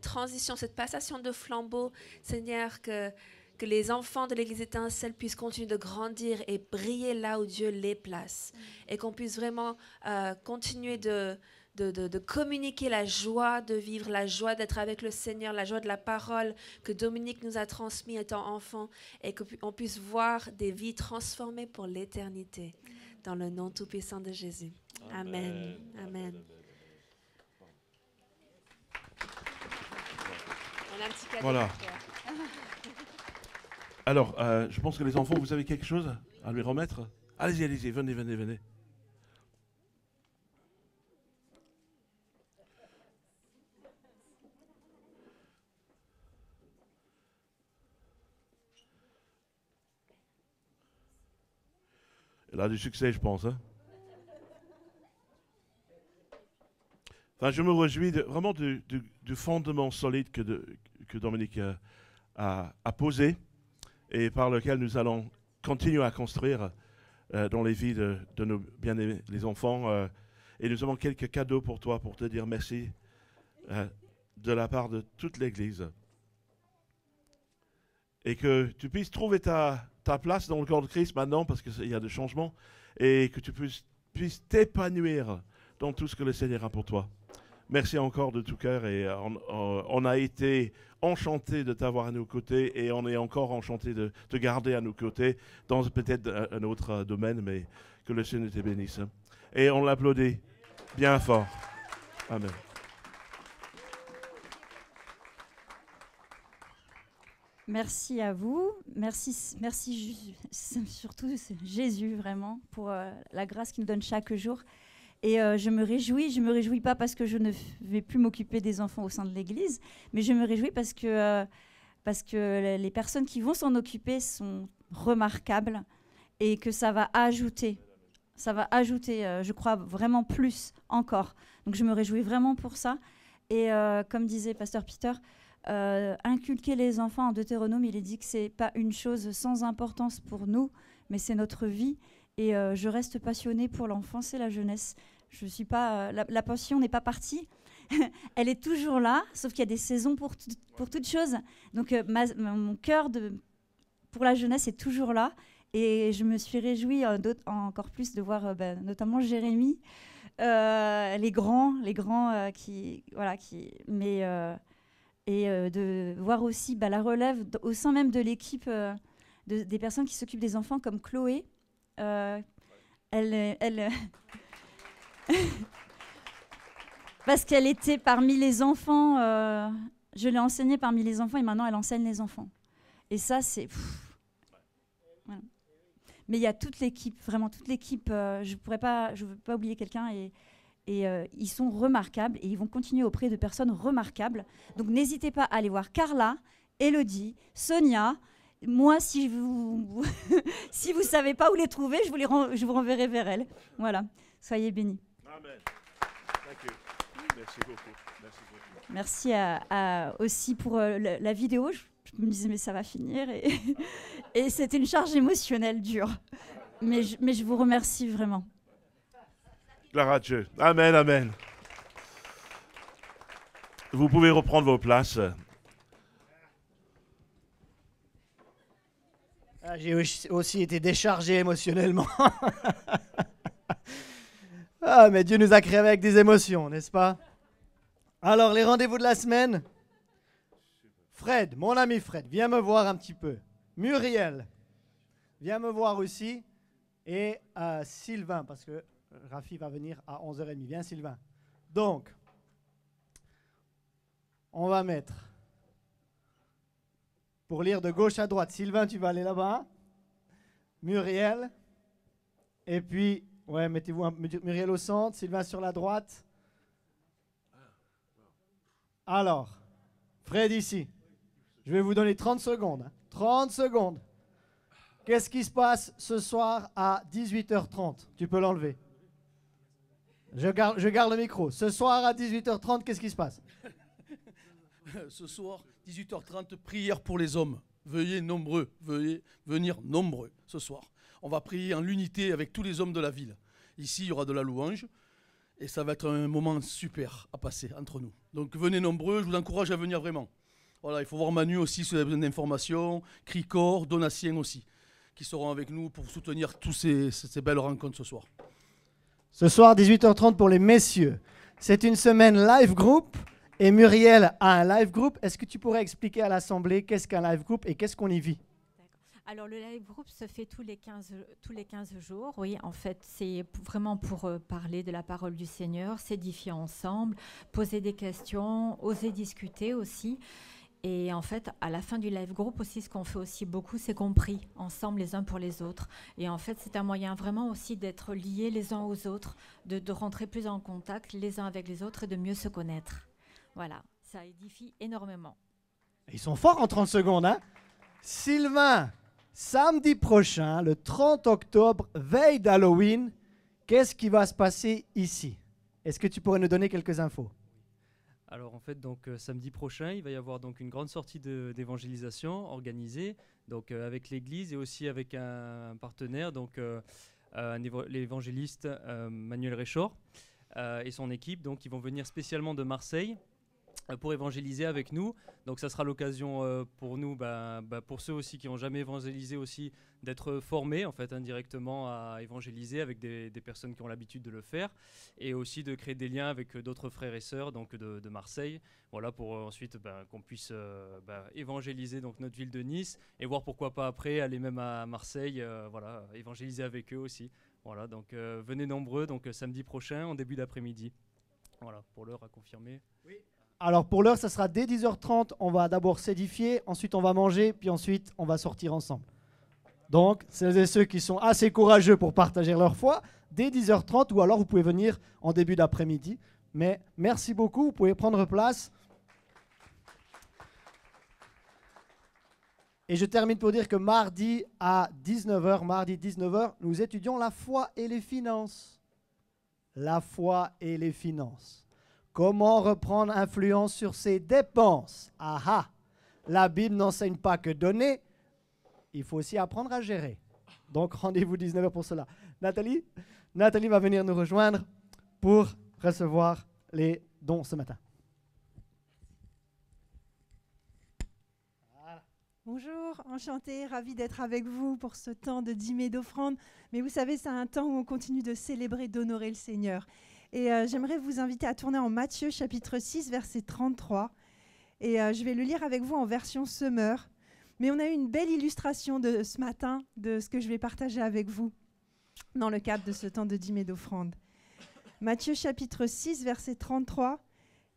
transition, cette passation de flambeau, Seigneur, que les enfants de l'Église étincelle puissent continuer de grandir et briller là où Dieu les place. Et qu'on puisse vraiment continuer de de communiquer la joie de vivre, la joie d'être avec le Seigneur, la joie de la parole que Dominique nous a transmis étant enfant et qu'on puisse voir des vies transformées pour l'éternité. Dans le nom tout-puissant de Jésus. Amen. Amen. On a un petit cadeau. Voilà. Alors, je pense que les enfants, vous avez quelque chose à lui remettre? Allez-y, allez-y, venez, venez, venez. Elle a du succès, je pense. Hein. Enfin, je me réjouis vraiment du fondement solide que Dominique a posé et par lequel nous allons continuer à construire dans les vies de nos bien-aimés, les enfants. Et nous avons quelques cadeaux pour toi, pour te dire merci de la part de toute l'Église. Et que tu puisses trouver ta place dans le corps de Christ maintenant, parce qu'il y a des changements, et que tu puisses t'épanouir dans tout ce que le Seigneur a pour toi. Merci encore de tout cœur, et on a été enchantés de t'avoir à nos côtés, et on est encore enchantés de te garder à nos côtés dans peut-être un autre domaine, mais que le Seigneur te bénisse. Et on l'applaudit bien fort. Amen. Merci à vous, merci surtout Jésus vraiment pour la grâce qu'il nous donne chaque jour. Et je me réjouis pas parce que je ne vais plus m'occuper des enfants au sein de l'Église, mais je me réjouis parce que les personnes qui vont s'en occuper sont remarquables et que ça va ajouter, je crois vraiment plus encore. Donc je me réjouis vraiment pour ça. Et comme disait Pasteur Peter, inculquer les enfants en Deutéronome, il est dit que c'est pas une chose sans importance pour nous, mais c'est notre vie. Et je reste passionnée pour l'enfance et la jeunesse. Je suis pas, la passion n'est pas partie. Elle est toujours là, sauf qu'il y a des saisons pour toutes choses. Donc mon cœur pour la jeunesse est toujours là. Et je me suis réjouie encore plus de voir notamment Jérémy, les grands de voir aussi la relève au sein même de l'équipe des personnes qui s'occupent des enfants comme Chloé. Parce qu'elle était parmi les enfants, je l'ai enseignée parmi les enfants et maintenant elle enseigne les enfants. Et ça, c'est... Voilà. Mais il y a toute l'équipe, vraiment toute l'équipe, je ne veux pas oublier quelqu'un et ils sont remarquables et ils vont continuer auprès de personnes remarquables. Donc n'hésitez pas à aller voir Carla, Elodie, Sonia. Moi, si vous si vous savez pas où les trouver, je vous renverrai vers elles. Voilà, soyez bénis. Amen. Merci beaucoup. Merci aussi pour la vidéo. Je me disais mais ça va finir et c'était une charge émotionnelle dure. Mais je vous remercie vraiment. Gloire à Dieu. Amen, amen. Vous pouvez reprendre vos places. J'ai aussi été déchargé émotionnellement. Ah, mais Dieu nous a créés avec des émotions, n'est-ce pas? Alors, les rendez-vous de la semaine. Fred, mon ami Fred, viens me voir un petit peu. Muriel, viens me voir aussi. Et Sylvain, parce que Rafi va venir à 11h30. Viens, Sylvain. Donc, on va mettre, pour lire de gauche à droite, Sylvain, tu vas aller là-bas. Muriel. Et puis, ouais, mettez-vous Muriel au centre, Sylvain sur la droite. Alors, Fred ici. Je vais vous donner 30 secondes. 30 secondes. Qu'est-ce qui se passe ce soir à 18h30? Tu peux l'enlever. Je garde le micro. Ce soir à 18h30, qu'est-ce qui se passe? Ce soir, 18h30, prière pour les hommes. Veuillez nombreux, veuillez venir nombreux ce soir. On va prier en l'unité avec tous les hommes de la ville. Ici, il y aura de la louange et ça va être un moment super à passer entre nous. Donc venez nombreux, je vous encourage à venir vraiment. Voilà, il faut voir Manu aussi si vous avez besoin d'informations, Cricor, Donatien aussi, qui seront avec nous pour soutenir toutes ces belles rencontres ce soir. Ce soir, 18h30 pour les messieurs. C'est une semaine live group et Muriel a un live group. Est-ce que tu pourrais expliquer à l'Assemblée qu'est-ce qu'un live group et qu'est-ce qu'on y vit? Alors, le live group se fait tous les 15 jours. Oui, en fait, c'est vraiment pour parler de la parole du Seigneur, s'édifier ensemble, poser des questions, oser discuter aussi. Et en fait, à la fin du live group aussi, ce qu'on fait aussi beaucoup, c'est qu'on prie ensemble les uns pour les autres. Et en fait, c'est un moyen vraiment aussi d'être liés les uns aux autres, de rentrer plus en contact les uns avec les autres et de mieux se connaître. Voilà, ça édifie énormément. Ils sont forts en 30 secondes, hein? Sylvain, samedi prochain, le 30 octobre, veille d'Halloween, qu'est-ce qui va se passer ici? Est-ce que tu pourrais nous donner quelques infos? Alors en fait, donc samedi prochain, il va y avoir donc une grande sortie d'évangélisation organisée donc avec l'Église et aussi avec un partenaire, donc l'évangéliste Manuel Réchor et son équipe. Donc ils vont venir spécialement de Marseille pour évangéliser avec nous. Donc ça sera l'occasion pour nous, pour ceux aussi qui n'ont jamais évangélisé aussi, d'être formés en fait indirectement à évangéliser avec des personnes qui ont l'habitude de le faire, et aussi de créer des liens avec d'autres frères et sœurs donc de Marseille, voilà, pour ensuite qu'on puisse évangéliser donc notre ville de Nice, et voir pourquoi pas après aller même à Marseille, voilà, évangéliser avec eux aussi. Voilà, donc venez nombreux, donc samedi prochain en début d'après-midi. Voilà, pour l'heure à confirmer. Oui. Alors pour l'heure, ça sera dès 10h30, on va d'abord s'édifier, ensuite on va manger, puis ensuite on va sortir ensemble. Donc, celles et ceux qui sont assez courageux pour partager leur foi, dès 10h30, ou alors vous pouvez venir en début d'après-midi. Mais merci beaucoup, vous pouvez prendre place. Et je termine pour dire que mardi à 19h, nous étudions la foi et les finances. La foi et les finances. Comment reprendre influence sur ses dépenses? Ah, la Bible n'enseigne pas que donner, il faut aussi apprendre à gérer. Donc rendez-vous 19h pour cela. Nathalie va venir nous rejoindre pour recevoir les dons ce matin. Bonjour, enchantée, ravie d'être avec vous pour ce temps de dîmer d'offrande. Mais vous savez, c'est un temps où on continue de célébrer, d'honorer le Seigneur. Et j'aimerais vous inviter à tourner en Matthieu chapitre 6, verset 33. Et je vais le lire avec vous en version Semeur. Mais on a eu une belle illustration de ce matin de ce que je vais partager avec vous dans le cadre de ce temps de dîmer d'offrande. Matthieu chapitre 6, verset 33,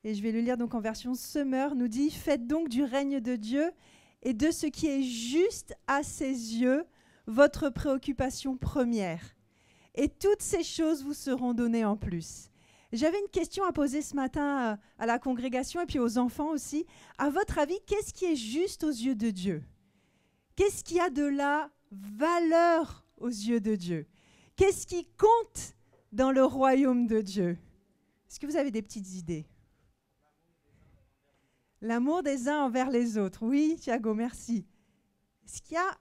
et je vais le lire donc en version Semeur, nous dit « Faites donc du règne de Dieu et de ce qui est juste à ses yeux votre préoccupation première. Et toutes ces choses vous seront données en plus. » J'avais une question à poser ce matin à la congrégation et puis aux enfants aussi. À votre avis, qu'est-ce qui est juste aux yeux de Dieu ? Qu'est-ce qui a de la valeur aux yeux de Dieu? Qu'est-ce qui compte dans le royaume de Dieu? Est-ce que vous avez des petites idées? L'amour des uns envers les autres. Oui, Thiago, merci. Est-ce qu'il y a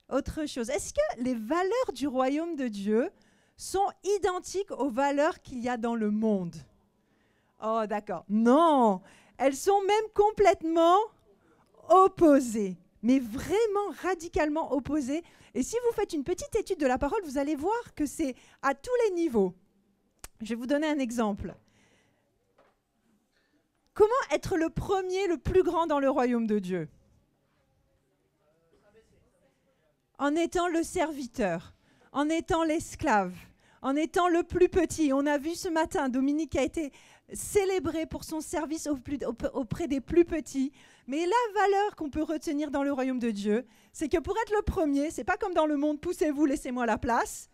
autre chose? Est-ce que les valeurs du royaume de Dieu sont identiques aux valeurs qu'il y a dans le monde? Oh, d'accord. Non, elles sont même complètement opposées, mais vraiment radicalement opposées. Et si vous faites une petite étude de la parole, vous allez voir que c'est à tous les niveaux. Je vais vous donner un exemple. Comment être le premier, le plus grand dans le royaume de Dieu? En étant le serviteur, en étant l'esclave, en étant le plus petit. On a vu ce matin, Dominique a été célébré pour son service auprès des plus petits. Mais la valeur qu'on peut retenir dans le royaume de Dieu, c'est que pour être le premier, c'est pas comme dans le monde, poussez-vous, laissez-moi la place.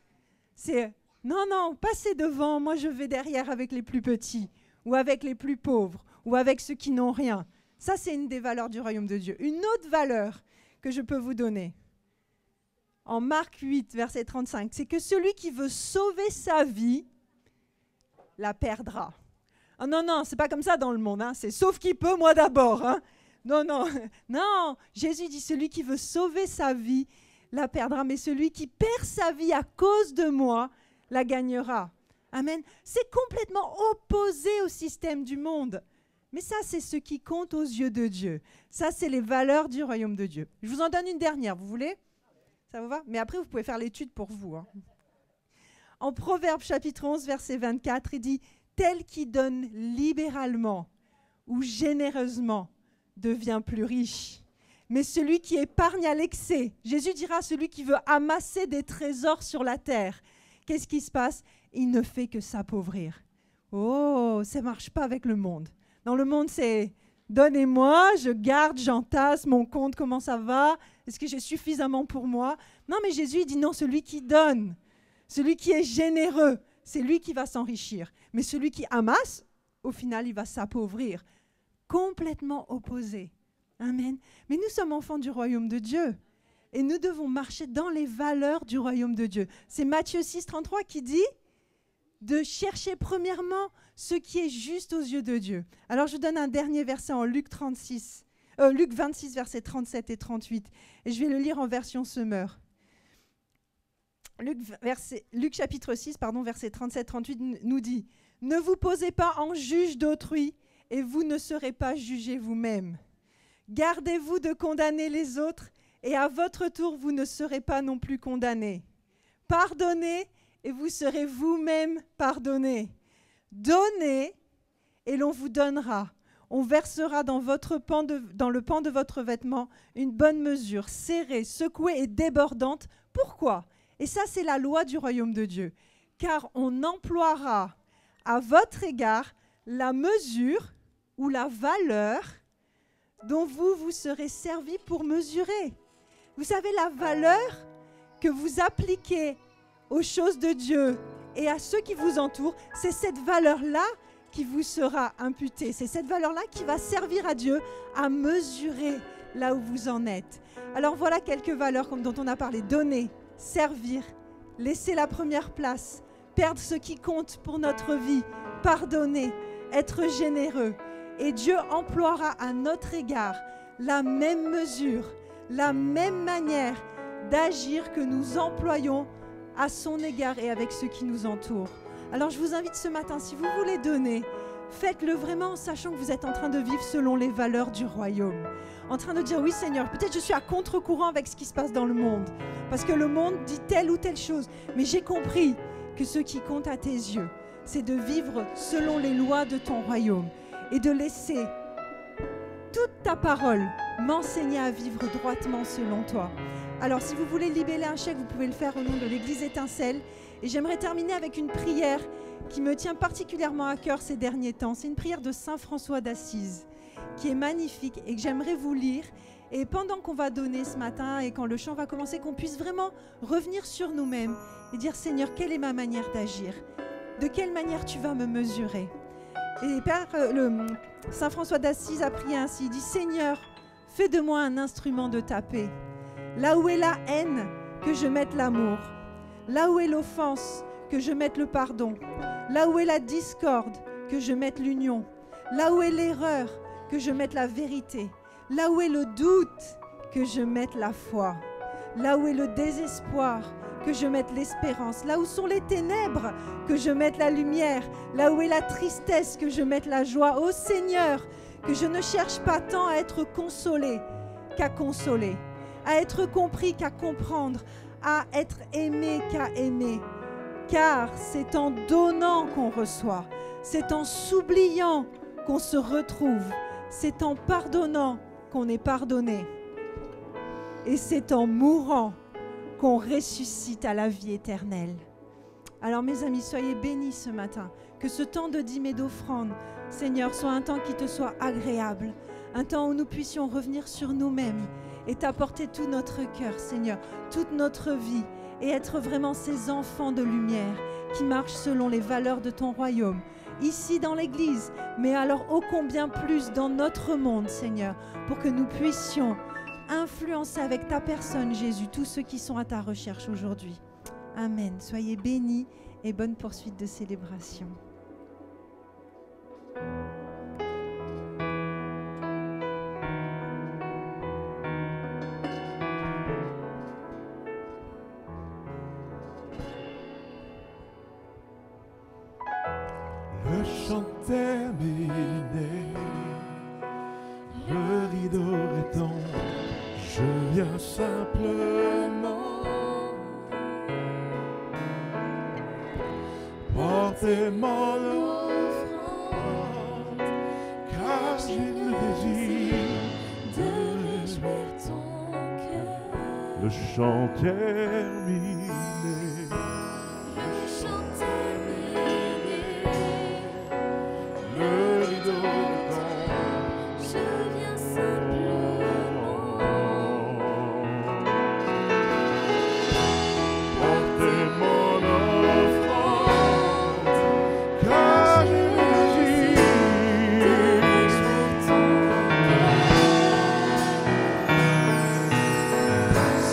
C'est non, passez devant, moi je vais derrière avec les plus petits, ou avec les plus pauvres, ou avec ceux qui n'ont rien. Ça, c'est une des valeurs du royaume de Dieu. Une autre valeur que je peux vous donner, en Marc 8, verset 35, c'est que celui qui veut sauver sa vie, la perdra. Oh non, c'est pas comme ça dans le monde, hein. C'est sauf qui peut, moi d'abord, hein. Non, Jésus dit celui qui veut sauver sa vie la perdra, mais celui qui perd sa vie à cause de moi la gagnera. Amen. C'est complètement opposé au système du monde. Mais ça, c'est ce qui compte aux yeux de Dieu. Ça, c'est les valeurs du royaume de Dieu. Je vous en donne une dernière, vous voulez? Ça vous va? Mais après, vous pouvez faire l'étude pour vous, hein. En Proverbes chapitre 11, verset 24, il dit « Tel qui donne libéralement ou généreusement devient plus riche. Mais celui qui épargne à l'excès, Jésus dira celui qui veut amasser des trésors sur la terre, qu'est-ce qui se passe? Il ne fait que s'appauvrir. » Oh, ça ne marche pas avec le monde. Dans le monde, c'est « donnez-moi, je garde, j'entasse, mon compte, comment ça va? Est-ce que j'ai suffisamment pour moi ?» Non, mais Jésus il dit non, celui qui donne, celui qui est généreux, c'est lui qui va s'enrichir. Mais celui qui amasse, au final, il va s'appauvrir. Complètement opposé. Amen. Mais nous sommes enfants du royaume de Dieu. Et nous devons marcher dans les valeurs du royaume de Dieu. C'est Matthieu 6, 33 qui dit de chercher premièrement ce qui est juste aux yeux de Dieu. Alors je vous donne un dernier verset en Luc 26, Luc 26, versets 37 et 38. Et je vais le lire en version Semeur. Luc chapitre 6, verset 37-38 nous dit « Ne vous posez pas en juge d'autrui et vous ne serez pas jugés vous-même. Gardez-vous de condamner les autres et à votre tour vous ne serez pas non plus condamnés. Pardonnez et vous serez vous-même pardonnés. Donnez et l'on vous donnera. On versera dans le pan de votre vêtement une bonne mesure, serrée, secouée et débordante. Pourquoi ? Et ça, c'est la loi du royaume de Dieu. Car on emploiera à votre égard la mesure ou la valeur dont vous serez servis pour mesurer. Vous savez, la valeur que vous appliquez aux choses de Dieu et à ceux qui vous entourent, c'est cette valeur-là qui vous sera imputée. C'est cette valeur-là qui va servir à Dieu à mesurer là où vous en êtes. Alors voilà quelques valeurs comme dont on a parlé. Donner, servir, laisser la première place, perdre ce qui compte pour notre vie, pardonner, être généreux. Et Dieu emploiera à notre égard la même mesure, la même manière d'agir que nous employons à son égard et avec ceux qui nous entourent. Alors je vous invite ce matin, si vous voulez donner, faites-le vraiment en sachant que vous êtes en train de vivre selon les valeurs du royaume. En train de dire, oui Seigneur, peut-être je suis à contre-courant avec ce qui se passe dans le monde, parce que le monde dit telle ou telle chose, mais j'ai compris que ce qui compte à tes yeux, c'est de vivre selon les lois de ton royaume et de laisser toute ta parole m'enseigner à vivre droitement selon toi. Alors si vous voulez libeller un chèque, vous pouvez le faire au nom de l'Église Étincelle. Et j'aimerais terminer avec une prière qui me tient particulièrement à cœur ces derniers temps. C'est une prière de Saint François d'Assise qui est magnifique et que j'aimerais vous lire. Et pendant qu'on va donner ce matin et quand le chant va commencer, qu'on puisse vraiment revenir sur nous-mêmes et dire « Seigneur, quelle est ma manière d'agir? De quelle manière tu vas me mesurer ?» Et Saint François d'Assise a prié ainsi, il dit « Seigneur, fais de moi un instrument de ta paix. Là où est la haine, que je mette l'amour. Là où est l'offense, que je mette le pardon. Là où est la discorde, que je mette l'union. Là où est l'erreur, que je mette la vérité. Là où est le doute, que je mette la foi. Là où est le désespoir, que je mette l'espérance. Là où sont les ténèbres, que je mette la lumière. Là où est la tristesse, que je mette la joie. Ô Seigneur, que je ne cherche pas tant à être consolé qu'à consoler, à être compris qu'à comprendre, à être aimé qu'à aimer. Car c'est en donnant qu'on reçoit, c'est en s'oubliant qu'on se retrouve, c'est en pardonnant qu'on est pardonné. Et c'est en mourant qu'on ressuscite à la vie éternelle. Alors mes amis, soyez bénis ce matin. Que ce temps de dîmes et d'offrandes, Seigneur, soit un temps qui te soit agréable, un temps où nous puissions revenir sur nous-mêmes et t'apporter tout notre cœur, Seigneur, toute notre vie, et être vraiment ces enfants de lumière qui marchent selon les valeurs de ton royaume, ici dans l'Église, mais alors ô combien plus dans notre monde, Seigneur, pour que nous puissions influencer avec ta personne, Jésus, tous ceux qui sont à ta recherche aujourd'hui. Amen. Soyez bénis et bonne poursuite de célébration. Le chant terminé, le rideau étant, je viens simplement porter mon offrande, car j'ai le désir de réjouir ton cœur. le chant terminé. Le chant terminé, Le rideau tombe. je viens simplement Portez mon offrande, car j'ai le désir de réjouir ton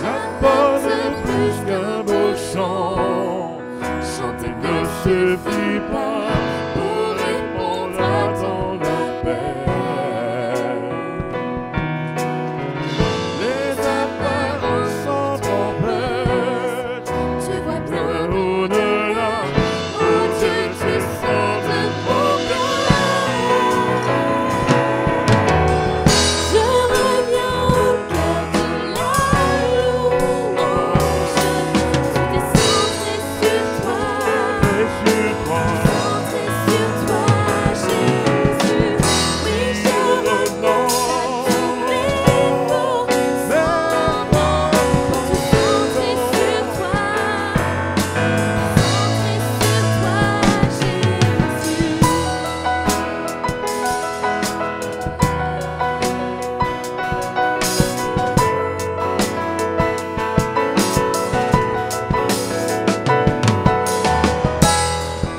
Ça porte plus qu'un beau chant. chanter Ne suffit pas pour répondre à ton appel. Les apparences sont trompeuses. Tu vois bien Au-delà, oh Dieu, tu sens de mon cœur. Je reviens au cœur de la louange. Tu t'es centré sur toi, Et sur toi, centré sur toi, Jésus. Oui, je renonce à tous mes efforts, seulement pour te centrer sur toi,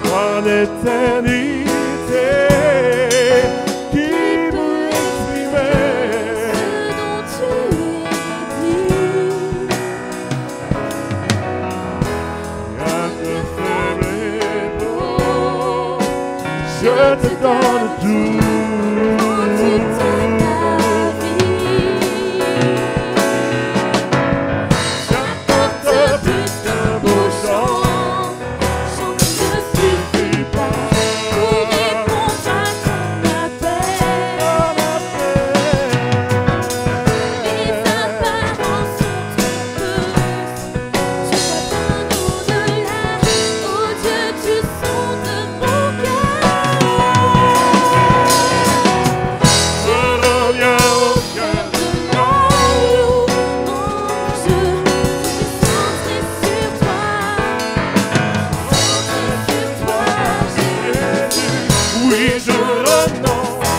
toi l'éternité qui peut exprimer dont tu es dit. rien que faible et beau. Je te donne tout. J'apporte plus qu'un beau chant. Ne suffit pas pour répondre à ton appel. Les apparences sont trompeuses. Tu vois bien au-delà. Oh Dieu, tu sondes mon cœur. Je reviens au cœur de la louange. Tu t'es centré sur toi. oui, je renonce.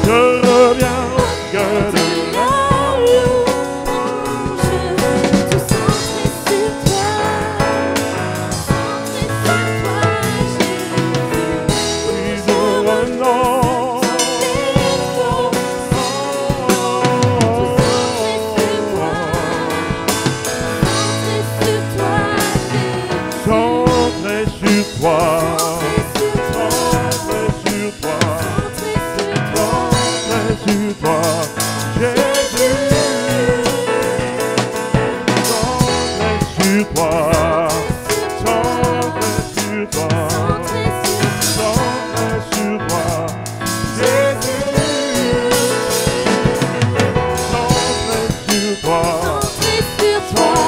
Je reviens au cœur de la oui, je renonce. Centré sur toi, centré sur toi, centré sur toi, Jésus. Centré sur toi, centré sur toi, centré sur toi, Jésus. Centré sur toi,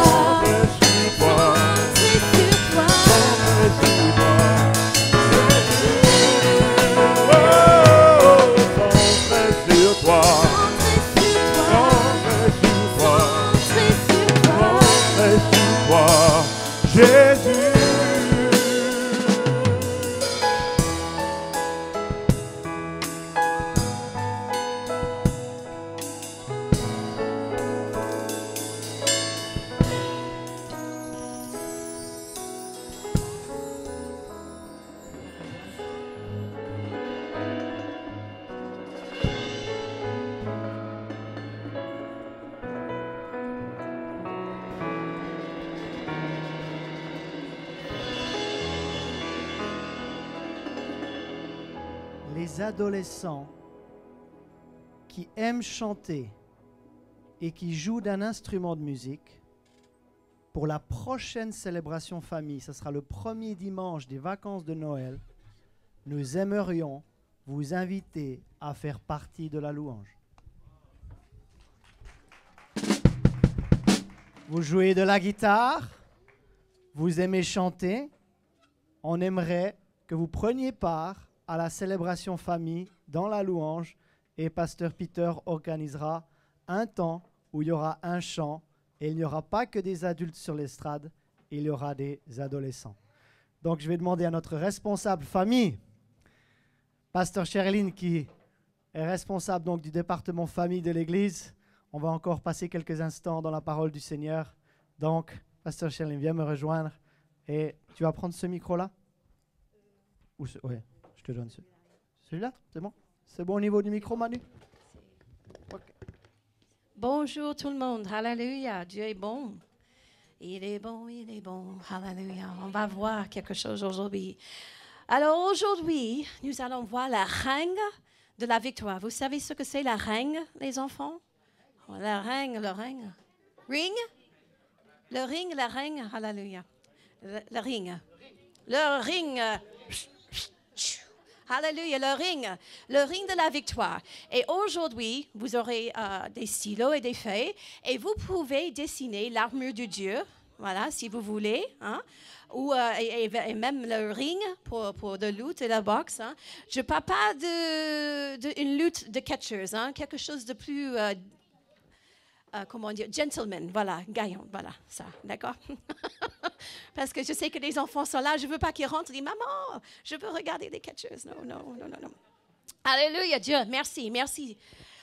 centré sur toi. Jésus. Les adolescents qui aiment chanter et qui jouent d'un instrument de musique, pour la prochaine célébration famille, ce sera le premier dimanche des vacances de Noël, nous aimerions vous inviter à faire partie de la louange. vous jouez de la guitare, vous aimez chanter, on aimerait que vous preniez part à la célébration famille dans la louange et Pasteur Peter organisera un temps où il y aura un chant et il n'y aura pas que des adultes sur l'estrade, il y aura des adolescents. Donc je vais demander à notre responsable famille, Pasteur Sherilyn, qui est responsable donc du département famille de l'Église. On va encore passer quelques instants dans la parole du Seigneur. Donc, Pasteur Sherilyn, viens me rejoindre. Et tu vas prendre ce micro-là? Oui, je te donne celui-là, c'est bon? C'est bon au niveau du micro, Manu? Okay. Bonjour tout le monde, Alléluia, Dieu est bon. Il est bon, Alléluia. On va voir quelque chose aujourd'hui. Alors aujourd'hui, nous allons voir la règne de la victoire. Vous savez ce que c'est la règne, les enfants? La règne, le règne. Ring? Le ring, la règne, Alléluia. Le ring. Le ring. Alléluia, le ring de la victoire. Et aujourd'hui, vous aurez des stylos et des feuilles et vous pouvez dessiner l'armure de Dieu, voilà, si vous voulez, hein, ou, et même le ring pour de lutte et la boxe. Hein. Je ne parle pas d'une lutte de catchers, hein, quelque chose de plus... comment dire, gentleman, voilà, gaillon, voilà, ça, d'accord? Parce que je sais que les enfants sont là, je ne veux pas qu'ils rentrent et disent, maman, je veux regarder les catcheuses. Non. Alléluia, Dieu, merci.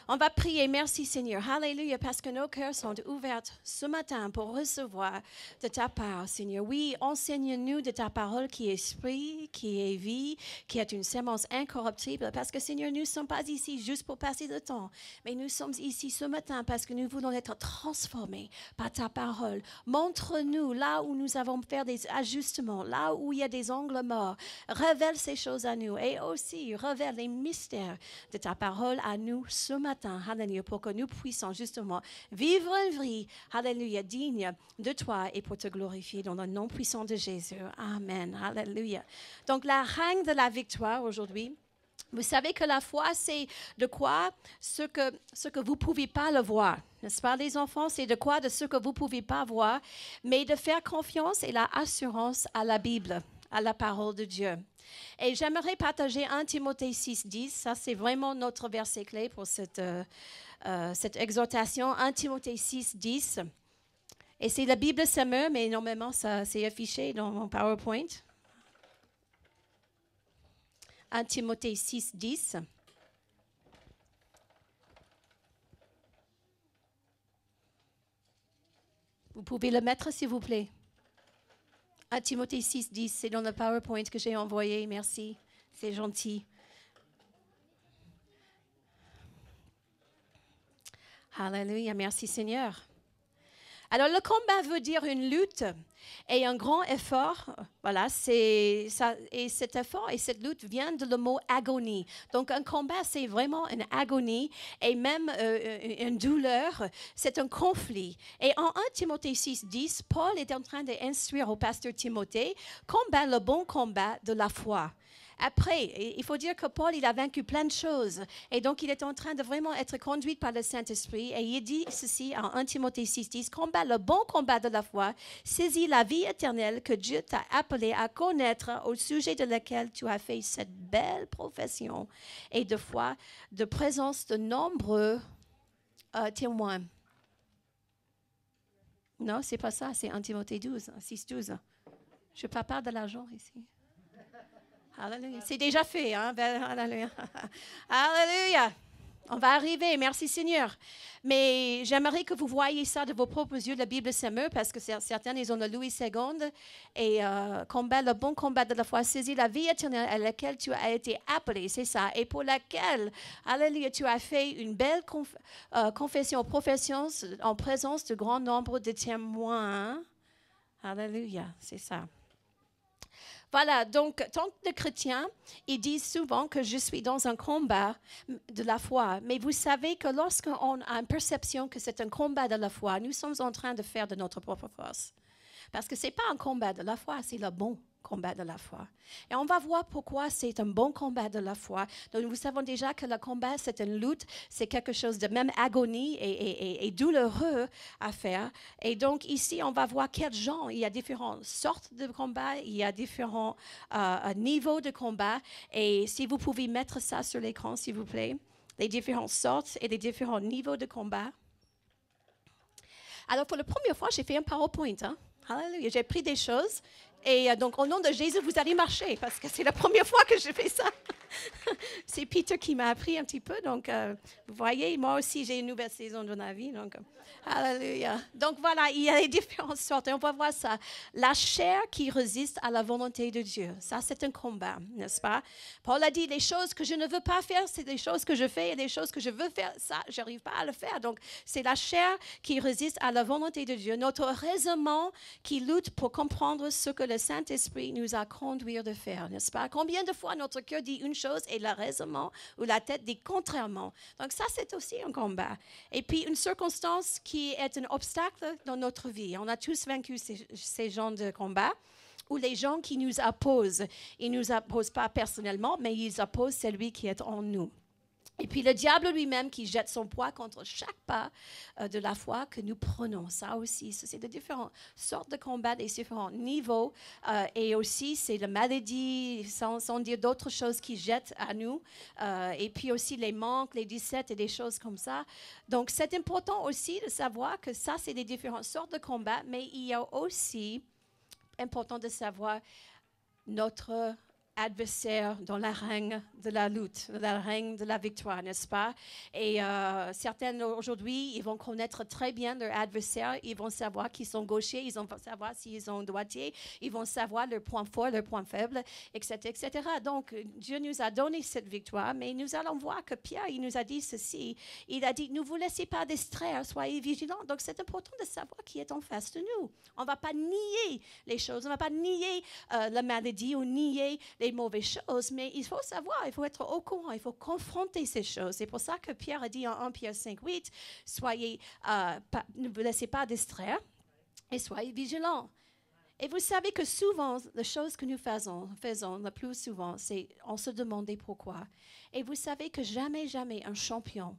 On va prier, merci Seigneur, Alléluia, parce que nos cœurs sont ouverts ce matin pour recevoir de ta part, Seigneur. Oui, enseigne-nous de ta parole qui est esprit, qui est vie, qui est une sémence incorruptible, parce que Seigneur, nous ne sommes pas ici juste pour passer le temps, mais nous sommes ici ce matin parce que nous voulons être transformés par ta parole. Montre-nous là où nous avons fait des ajustements, là où il y a des angles morts. Révèle ces choses à nous et aussi révèle les mystères de ta parole à nous ce matin. Alléluia, pour que nous puissions justement vivre une vie, alléluia, digne de toi et pour te glorifier dans le nom puissant de Jésus. Amen. Alléluia. Donc, la règne de la victoire aujourd'hui. Vous savez que la foi, c'est de quoi ce que vous ne pouvez pas le voir. N'est-ce pas, les enfants? C'est de quoi de ce que vous ne pouvez pas voir, mais de faire confiance et la assurance à la Bible, à la parole de Dieu. Et j'aimerais partager 1 Timothée 6:10. Ça, c'est vraiment notre verset clé pour cette exhortation. 1 Timothée 6:10. Et c'est la Bible Semeur, mais normalement, ça c'est affiché dans mon PowerPoint. 1 Timothée 6:10. Vous pouvez le mettre, s'il vous plaît. 1 Timothée 6:10, c'est dans le PowerPoint que j'ai envoyé. Merci, c'est gentil. Alléluia, merci Seigneur. Alors, le combat veut dire une lutte et un grand effort. Voilà, c'est ça. Et cet effort et cette lutte viennent de le mot agonie. Donc, un combat, c'est vraiment une agonie et même une douleur. C'est un conflit. Et en 1 Timothée 6:10, Paul est en train d'instruire au pasteur Timothée combat le bon combat de la foi. Après, il faut dire que Paul, il a vaincu plein de choses. Et donc, il est en train de vraiment être conduit par le Saint-Esprit. Et il dit ceci en 1 Timothée 6:10, « Combat le bon combat de la foi, saisis la vie éternelle que Dieu t'a appelé à connaître, au sujet de laquelle tu as fait cette belle profession et de foi, de présence de nombreux témoins. » Non, c'est pas ça, c'est 1 Timothée 6:12. Je ne parle pas de l'argent ici. Alléluia. C'est déjà fait. Hein? Alléluia. Alléluia. On va arriver. Merci Seigneur. Mais j'aimerais que vous voyiez ça de vos propres yeux, la Bible Semeur, parce que certains, ils ont le Louis II. Et combat le bon combat de la foi, saisis la vie éternelle à laquelle tu as été appelé. C'est ça. Et pour laquelle, alléluia, tu as fait une belle confession, profession en présence de grand nombre de témoins. Alléluia. C'est ça. Voilà, donc, tant que les chrétiens, ils disent souvent que je suis dans un combat de la foi. Mais vous savez que lorsqu'on a une perception que c'est un combat de la foi, nous sommes en train de faire de notre propre force. Parce que ce n'est pas un combat de la foi, c'est le bon combat de la foi. Et on va voir pourquoi c'est un bon combat de la foi. Donc, nous savons déjà que le combat, c'est une lutte, c'est quelque chose de même agonie et douloureux à faire. Et donc, ici, on va voir quel genre. Il y a différentes sortes de combats, il y a différents niveaux de combat. Et si vous pouvez mettre ça sur l'écran, s'il vous plaît, les différentes sortes et les différents niveaux de combat. Alors, pour la première fois, j'ai fait un PowerPoint. Hein? Hallelujah. J'ai pris des choses. Et donc, au nom de Jésus, vous allez marcher, parce que c'est la première fois que je fais ça. C'est Peter qui m'a appris un petit peu. Donc, vous voyez, moi aussi, j'ai une nouvelle saison dans ma vie. Donc, hallelujah. Donc, voilà, il y a les différentes sortes. Et on va voir ça. La chair qui résiste à la volonté de Dieu. Ça, c'est un combat, n'est-ce pas? Paul a dit, les choses que je ne veux pas faire, c'est des choses que je fais. Et les choses que je veux faire, ça, je n'arrive pas à le faire. Donc, c'est la chair qui résiste à la volonté de Dieu. Notre raisonnement qui lutte pour comprendre ce que le Saint-Esprit nous a conduit de faire, n'est-ce pas? Combien de fois notre cœur dit une chose et le raisonnement ou la tête dit contrairement. Donc ça, c'est aussi un combat. Et puis, une circonstance qui est un obstacle dans notre vie. On a tous vaincu ces genres de combats où les gens qui nous opposent, ils ne nous opposent pas personnellement, mais ils opposent celui qui est en nous. Et puis le diable lui-même qui jette son poids contre chaque pas de la foi que nous prenons. Ça aussi, c'est de différentes sortes de combats, des différents niveaux. Et aussi, c'est la maladie, sans dire d'autres choses qui jettent à nous. Et puis aussi les manques, les 17 et des choses comme ça. Donc, c'est important aussi de savoir que ça, c'est des différentes sortes de combats. Mais il y a aussi important de savoir notre adversaire dans l'arène de la lutte, dans l'arène de la victoire, n'est-ce pas? Et certains aujourd'hui, ils vont connaître très bien leur adversaire, ils vont savoir qu'ils sont gauchers, ils vont savoir s'ils sont droitiers, ils vont savoir leurs points forts, leurs points faibles, etc., etc. Donc, Dieu nous a donné cette victoire, mais nous allons voir que Pierre, il nous a dit ceci, il a dit, ne vous laissez pas distraire, soyez vigilants. Donc, c'est important de savoir qui est en face de nous. On ne va pas nier les choses, on ne va pas nier la maladie ou nier les mauvaises choses, mais il faut savoir, il faut être au courant, il faut confronter ces choses. C'est pour ça que Pierre a dit en 1 Pierre 5:8, soyez, ne vous laissez pas distraire et soyez vigilants. Et vous savez que souvent, les choses que nous faisons le plus souvent, c'est on se demande pourquoi. Et vous savez que jamais un champion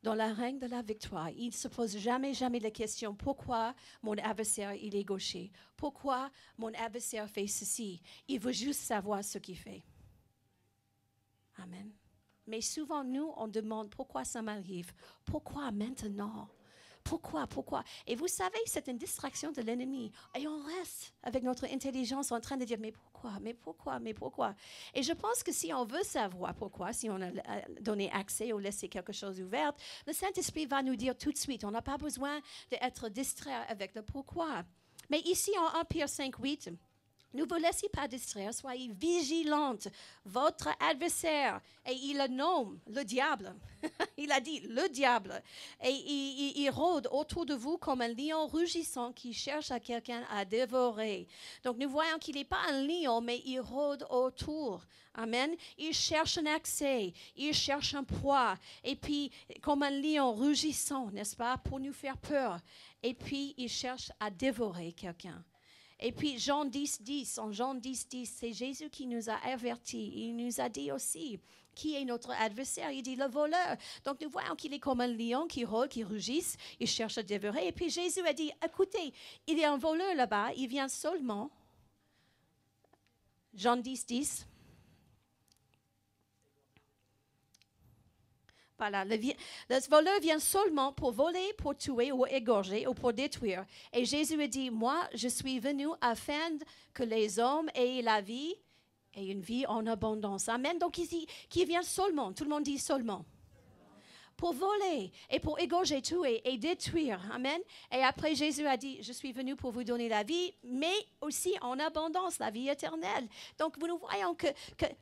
dans l'arène de la victoire, il ne se pose jamais la question pourquoi mon adversaire il est gaucher, pourquoi mon adversaire fait ceci. Il veut juste savoir ce qu'il fait. Amen. Mais souvent, nous, on demande pourquoi ça m'arrive, pourquoi maintenant? Pourquoi? Et vous savez, c'est une distraction de l'ennemi. Et on reste avec notre intelligence en train de dire, mais pourquoi? Et je pense que si on veut savoir pourquoi, si on a donné accès ou laissé quelque chose ouvert, le Saint-Esprit va nous dire tout de suite. On n'a pas besoin d'être distrait avec le pourquoi. Mais ici, en 1 Pierre 5:8, ne vous laissez pas distraire, soyez vigilantes. Votre adversaire, et il le nomme le diable. Il a dit le diable. Et il rôde autour de vous comme un lion rugissant qui cherche à quelqu'un à dévorer. Donc nous voyons qu'il n'est pas un lion, mais il rôde autour. Amen. Il cherche un accès, il cherche un proie. Et puis, comme un lion rugissant, n'est-ce pas, pour nous faire peur. Et puis, il cherche à dévorer quelqu'un. Et puis Jean 10:10, en Jean 10:10, c'est Jésus qui nous a avertis. Il nous a dit aussi qui est notre adversaire. Il dit le voleur. Donc nous voyons qu'il est comme un lion qui rôde, qui rugisse, il cherche à dévorer. Et puis Jésus a dit, écoutez, il y a un voleur là-bas, il vient seulement. Jean 10:10. Voilà, le voleur vient seulement pour voler, pour tuer ou égorger ou pour détruire. Et Jésus a dit, moi, je suis venu afin que les hommes aient la vie et une vie en abondance. Amen. Donc ici, qui vient seulement, tout le monde dit seulement. Pour voler et pour égorger, tuer et détruire. Amen. Et après, Jésus a dit, je suis venu pour vous donner la vie, mais aussi en abondance, la vie éternelle. Donc, nous voyons que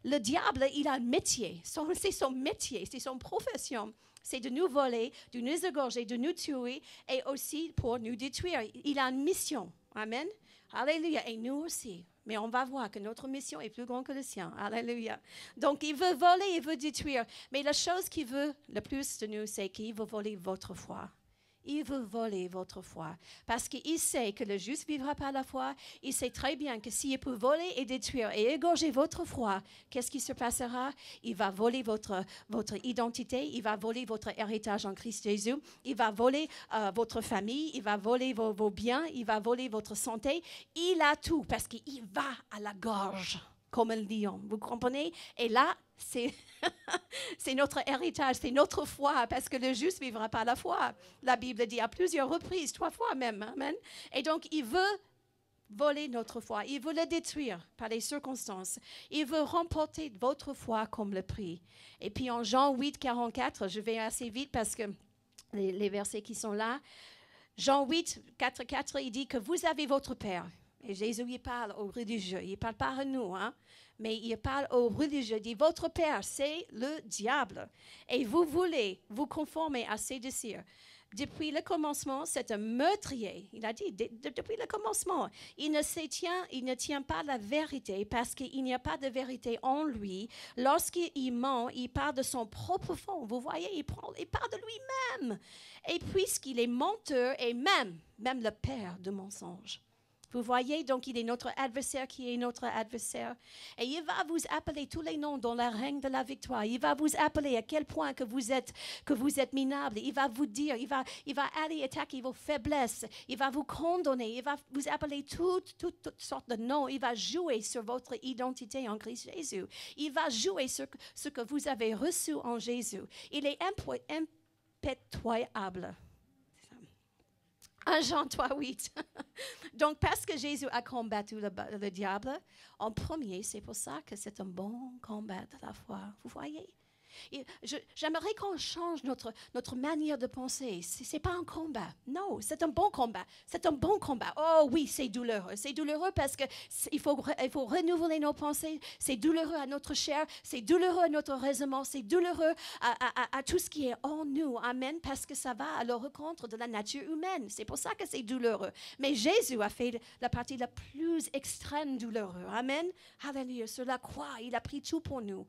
le diable, il a un métier. C'est son métier, c'est son profession. C'est de nous voler, de nous égorger, de nous tuer et aussi pour nous détruire. Il a une mission. Amen. Alléluia. Et nous aussi. Mais on va voir que notre mission est plus grande que le sien. Alléluia. Donc, il veut voler, il veut détruire. Mais la chose qu'il veut le plus de nous, c'est qu'il veut voler votre foi. Il veut voler votre foi parce qu'il sait que le juste vivra par la foi. Il sait très bien que s'il peut voler et détruire et égorger votre foi, qu'est-ce qui se passera? Il va voler votre identité, il va voler votre héritage en Christ Jésus, il va voler votre famille, il va voler vos biens, il va voler votre santé. Il a tout parce qu'il va à la gorge comme un lion. Vous comprenez? Et là, c'est notre héritage, c'est notre foi, parce que le juste vivra par la foi. La Bible dit à plusieurs reprises, 3 fois même. Amen. Et donc, il veut voler notre foi. Il veut le détruire par les circonstances. Il veut remporter votre foi comme le prix. Et puis en Jean 8, 44, je vais assez vite parce que les versets qui sont là. Jean 8, 4, 4, il dit que vous avez votre Père. Et Jésus, il parle aux religieux. Il ne parle pas à nous, hein? Mais il parle aux religieux. Il dit, votre Père, c'est le diable. Et vous voulez vous conformer à ses désirs. Depuis le commencement, c'est un meurtrier. Il a dit, depuis le commencement, il ne tient pas la vérité parce qu'il n'y a pas de vérité en lui. Lorsqu'il ment, il parle de son propre fond. Vous voyez, il parle de lui-même. Et puisqu'il est menteur et même le père de mensonges. Vous voyez, donc il est notre adversaire qui est notre adversaire. Et il va vous appeler tous les noms dans le règne de la victoire. Il va vous appeler à quel point que vous êtes minable. Il va vous dire, il va aller attaquer vos faiblesses. Il va vous condamner. Il va vous appeler toutes sortes de noms. Il va jouer sur votre identité en Christ Jésus. Il va jouer sur ce que vous avez reçu en Jésus. Il est impitoyable. 1 Jean 3, 8. Donc, parce que Jésus a combattu le diable, en premier, c'est pour ça que c'est un bon combat de la foi. Vous voyez? J'aimerais qu'on change notre manière de penser. Ce n'est pas un combat. Non, c'est un bon combat. C'est un bon combat. Oh oui, c'est douloureux. C'est douloureux parce qu'il faut renouveler nos pensées. C'est douloureux à notre chair. C'est douloureux à notre raisonnement. C'est douloureux à tout ce qui est en nous. Amen. Parce que ça va à la rencontre de la nature humaine. C'est pour ça que c'est douloureux. Mais Jésus a fait la partie la plus extrême douloureuse. Amen. Alléluia. Sur la croix, il a pris tout pour nous.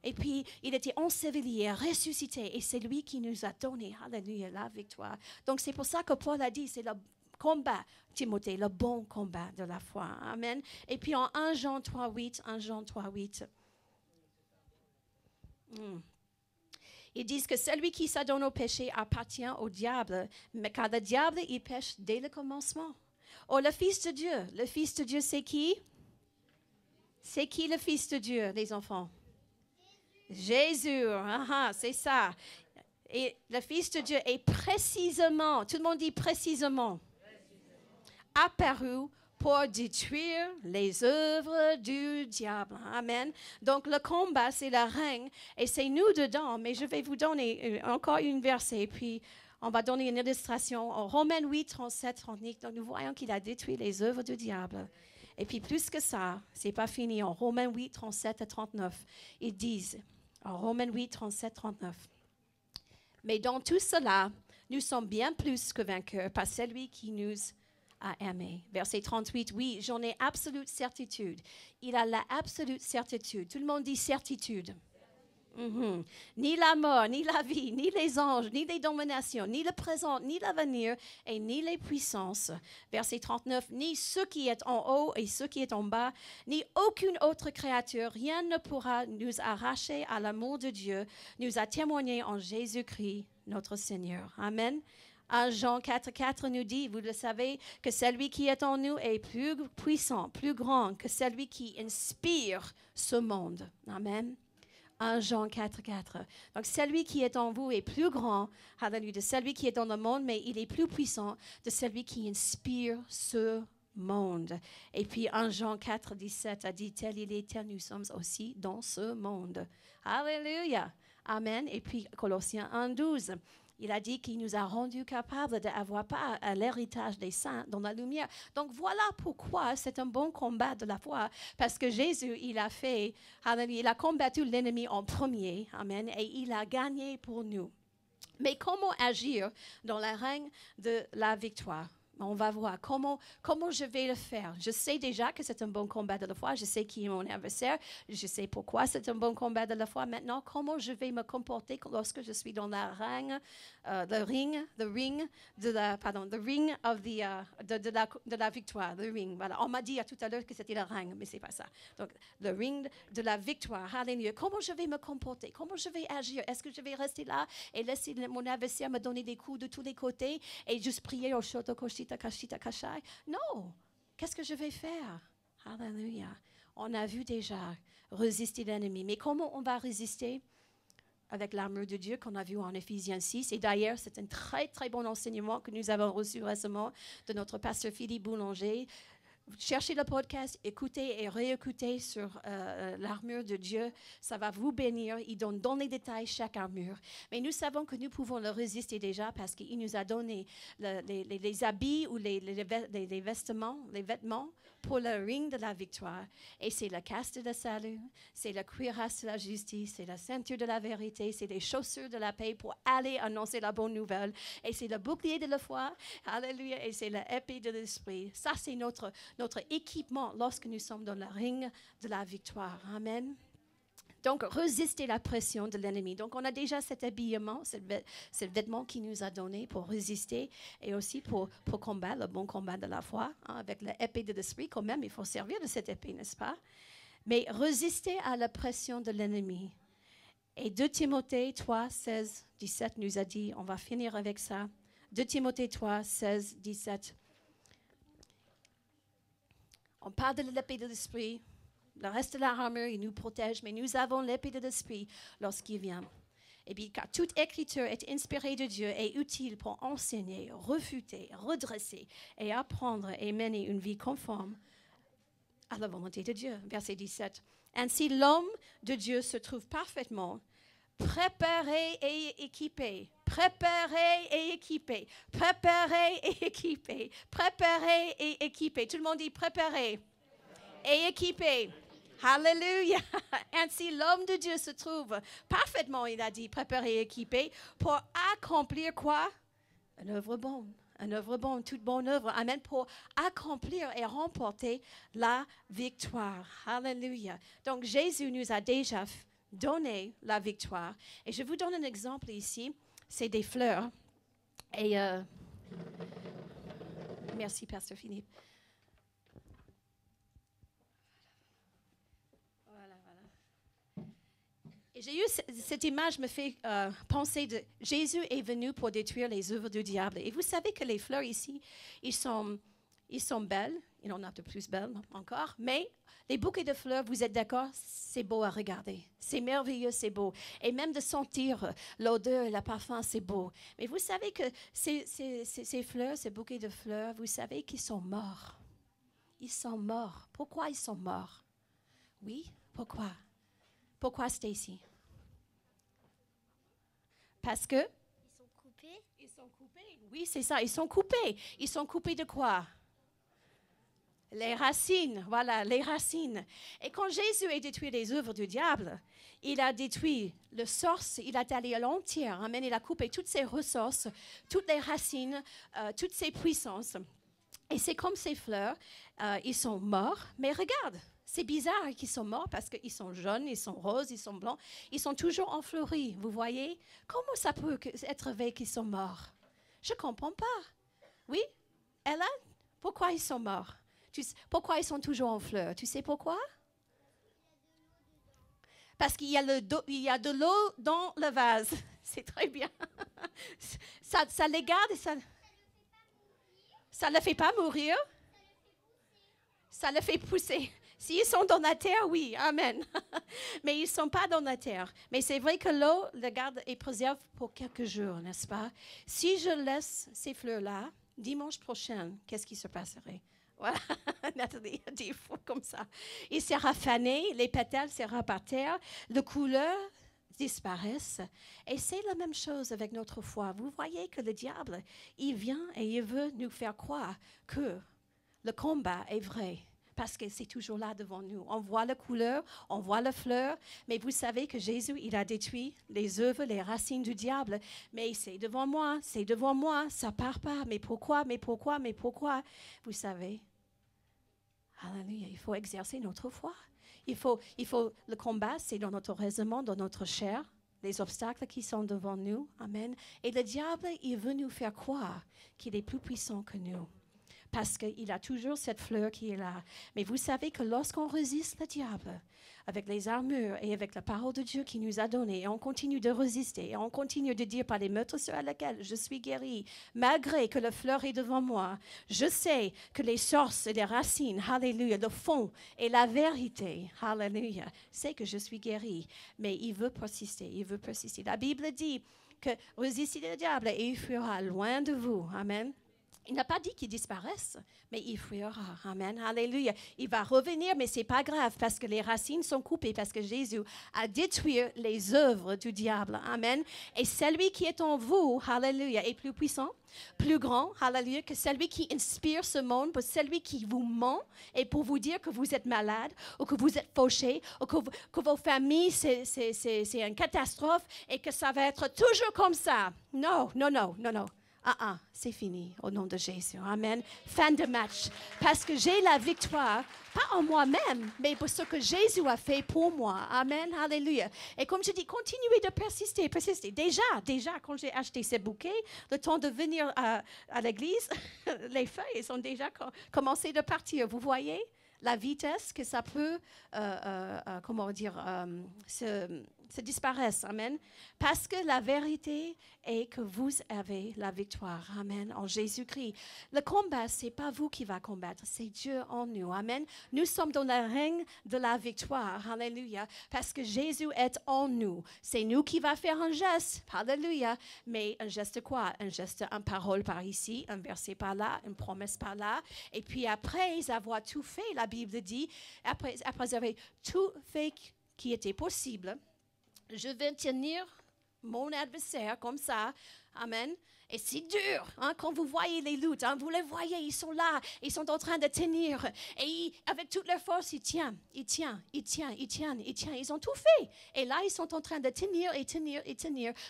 Et puis, il était enseveli, ressuscité. Et c'est lui qui nous a donné, alléluia, la victoire. Donc, c'est pour ça que Paul a dit, c'est le combat, Timothée, le bon combat de la foi. Amen. Et puis, en 1 Jean 3, 8, ils disent que celui qui s'adonne au péché appartient au diable. Mais car le diable, il pêche dès le commencement. Oh, le Fils de Dieu, c'est qui? C'est qui le Fils de Dieu, les enfants? Jésus, c'est ça. Et le Fils de Dieu est précisément, tout le monde dit précisément, apparu pour détruire les œuvres du diable. Amen. Donc le combat, c'est le règne et c'est nous dedans. Mais je vais vous donner encore une verset, puis on va donner une illustration. En Romains 8, 37, 39, donc nous voyons qu'il a détruit les œuvres du diable. Et puis plus que ça, c'est pas fini. En Romains 8, 37 à 39, ils disent, en Romains 8, 37, 39. Mais dans tout cela, nous sommes bien plus que vainqueurs par celui qui nous a aimés. Verset 38, oui, j'en ai absolue certitude. Il a la absolue certitude. Tout le monde dit certitude. Ni la mort, ni la vie, ni les anges, ni les dominations, ni le présent, ni l'avenir, et ni les puissances. Verset 39, ni ce qui est en haut et ce qui est en bas, ni aucune autre créature, rien ne pourra nous arracher à l'amour de Dieu, nous a témoigné en Jésus-Christ, notre Seigneur. Amen. 1 Jean 4, 4 nous dit, vous le savez, que celui qui est en nous est plus puissant, plus grand que celui qui inspire ce monde. Amen. 1 Jean 4, 4. Donc, celui qui est en vous est plus grand, hallelujah, de celui qui est dans le monde, mais il est plus puissant de celui qui inspire ce monde. Et puis, 1 Jean 4, 17 a dit, tel il est, tel nous sommes aussi dans ce monde. Alléluia. Amen. Et puis, Colossiens 1, 12. Il a dit qu'il nous a rendus capables d'avoir part à l'héritage des saints dans la lumière. Donc voilà pourquoi c'est un bon combat de la foi. Parce que Jésus, il a combattu l'ennemi en premier. Amen. Et il a gagné pour nous. Mais comment agir dans le règne de la victoire? On va voir comment je vais le faire. Je sais déjà que c'est un bon combat de la foi. Je sais qui est mon adversaire. Je sais pourquoi c'est un bon combat de la foi. Maintenant, comment je vais me comporter lorsque je suis dans the ring de la victoire. The ring. Voilà. On m'a dit tout à l'heure que c'était le ring, mais c'est pas ça. Donc, le ring de la victoire. Alléluia. Comment je vais me comporter? Comment je vais agir? Est-ce que je vais rester là et laisser mon adversaire me donner des coups de tous les côtés et juste prier au shoto koshita kashita kashai? Non. Qu'est-ce que je vais faire? Alléluia. On a vu déjà résister l'ennemi. Mais comment on va résister? Avec l'armure de Dieu qu'on a vu en Éphésiens 6. Et d'ailleurs, c'est un très, très bon enseignement que nous avons reçu récemment de notre pasteur Philippe Boulanger. Cherchez le podcast, écoutez et réécoutez sur l'armure de Dieu. Ça va vous bénir. Il donne dans les détails chaque armure. Mais nous savons que nous pouvons le résister déjà parce qu'il nous a donné les habits ou les vêtements pour le ring de la victoire. Et c'est le casque de salut, c'est le cuirasse de la justice, c'est la ceinture de la vérité, c'est les chaussures de la paix pour aller annoncer la bonne nouvelle. Et c'est le bouclier de la foi, alléluia, et c'est l'épée de l'esprit. Ça, c'est notre équipement lorsque nous sommes dans le ring de la victoire. Amen. Donc, résister la pression de l'ennemi. Donc, on a déjà cet habillement, ce vêtement qu'il nous a donné pour résister et aussi pour combattre le bon combat de la foi. Avec l'épée de l'esprit, quand même, il faut servir de cette épée, n'est-ce pas? Mais résister à la pression de l'ennemi. Et 2 Timothée 3, 16, 17 nous a dit, on va finir avec ça. 2 Timothée 3, 16, 17. On parle de l'épée de l'esprit. Le reste de la armure, il nous protège, mais nous avons l'épée de l'esprit lorsqu'il vient. Et puis, car toute écriture est inspirée de Dieu et utile pour enseigner, refuter, redresser et apprendre et mener une vie conforme à la volonté de Dieu. Verset 17. Ainsi, l'homme de Dieu se trouve parfaitement préparé et équipé. Préparé et équipé. Préparé et équipé. Préparé et équipé. Tout le monde dit préparé et équipé. Alléluia. Ainsi, l'homme de Dieu se trouve parfaitement, il a dit, préparé et équipé pour accomplir quoi? Une œuvre bonne. Une œuvre bonne, toute bonne œuvre. Amen. Pour accomplir et remporter la victoire. Alléluia. Donc, Jésus nous a déjà donné la victoire. Et je vous donne un exemple ici. C'est des fleurs. Et merci, Pasteur Philippe. J'ai eu cette image me fait penser de Jésus est venu pour détruire les œuvres du diable. Et vous savez que les fleurs ici, ils sont belles. Il en a de plus belles encore. Mais les bouquets de fleurs, vous êtes d'accord, c'est beau à regarder. C'est merveilleux, c'est beau. Et même de sentir l'odeur et le parfum, c'est beau. Mais vous savez que ces fleurs, ces bouquets de fleurs, vous savez qu'ils sont morts. Ils sont morts. Pourquoi ils sont morts? Oui, pourquoi? Pourquoi, Stacy? Parce que? Ils sont coupés. Ils sont coupés. Oui, c'est ça. Ils sont coupés. Ils sont coupés de quoi? Les racines. Voilà, les racines. Et quand Jésus a détruit les œuvres du diable, il a détruit le source. Il a allé à l'entière. Amen. Il a coupé toutes ses ressources, toutes les racines, toutes ses puissances. Et c'est comme ces fleurs. Ils sont morts. Mais regarde. C'est bizarre qu'ils sont morts parce qu'ils sont jaunes, ils sont roses, ils sont blancs. Ils sont toujours enfleuris, vous voyez? Comment ça peut être vrai qu'ils sont morts? Je ne comprends pas. Oui? Ella, pourquoi ils sont morts? Pourquoi ils sont toujours en fleurs? Tu sais pourquoi? Parce qu'il y a de l'eau dans le vase. C'est très bien. Ça les garde et ça ne le fait pas mourir. Ça le fait pousser. S'ils sont dans la terre, oui, amen. Mais ils ne sont pas dans la terre. Mais c'est vrai que l'eau le garde et préserve pour quelques jours, n'est-ce pas? Si je laisse ces fleurs-là, dimanche prochain, qu'est-ce qui se passerait? Voilà, Nathalie a dit fou comme ça. Il sera fané, les pétales seront par terre, les couleurs disparaissent. Et c'est la même chose avec notre foi. Vous voyez que le diable, il vient et il veut nous faire croire que le combat est vrai. parce que c'est toujours là devant nous. On voit la couleur, on voit la fleur, mais vous savez que Jésus, il a détruit les œuvres, les racines du diable. Mais c'est devant moi, ça part pas. Mais pourquoi? Vous savez, alléluia, il faut exercer notre foi. Il faut le combat, c'est dans notre raisonnement, dans notre chair, les obstacles qui sont devant nous. Amen. Et le diable, il veut nous faire croire qu'il est plus puissant que nous. Parce qu'il a toujours cette fleur qui est là. Mais vous savez que lorsqu'on résiste le diable, avec les armures et avec la parole de Dieu qui nous a donné, et on continue de résister, et on continue de dire par les meurtres sur lesquels je suis guéri, malgré que la fleur est devant moi, je sais que les sources et les racines, alléluia, le fond et la vérité, alléluia, c'est que je suis guéri. Mais il veut persister. La Bible dit que résistez le diable et il fuira loin de vous. Amen. Il n'a pas dit qu'il disparaisse, mais il fuira. Amen. Alléluia. Il va revenir, mais ce n'est pas grave parce que les racines sont coupées, parce que Jésus a détruit les œuvres du diable. Amen. Et celui qui est en vous, alléluia, est plus puissant, plus grand, alléluia, que celui qui inspire ce monde, pour celui qui vous ment et pour vous dire que vous êtes malade ou que vous êtes fauché ou que vos familles, c'est une catastrophe et que ça va être toujours comme ça. Non. C'est fini au nom de Jésus. Amen. Fin de match. Parce que j'ai la victoire, pas en moi-même, mais pour ce que Jésus a fait pour moi. Amen. Alléluia. Et comme je dis, continuez de persister. Déjà, quand j'ai acheté ces bouquets, le temps de venir à l'église, les feuilles ont déjà commencé de partir. Vous voyez la vitesse que ça peut, se disparaissent. Amen. Parce que la vérité est que vous avez la victoire. Amen. En Jésus-Christ. Le combat, ce n'est pas vous qui va combattre, c'est Dieu en nous. Amen. Nous sommes dans le règne de la victoire. Alléluia. Parce que Jésus est en nous. C'est nous qui va faire un geste. Alléluia. Mais un geste quoi? Un geste, une parole par ici, un verset par là, une promesse par là. Et puis après avoir tout fait, la Bible dit, après avoir tout fait qui était possible, je vais tenir mon adversaire comme ça. Amen. Et c'est dur, quand vous voyez les luttes, vous les voyez, ils sont là, ils sont en train de tenir. Et avec toute leur force, ils tiennent. Ils ont tout fait. Et là, ils sont en train de tenir,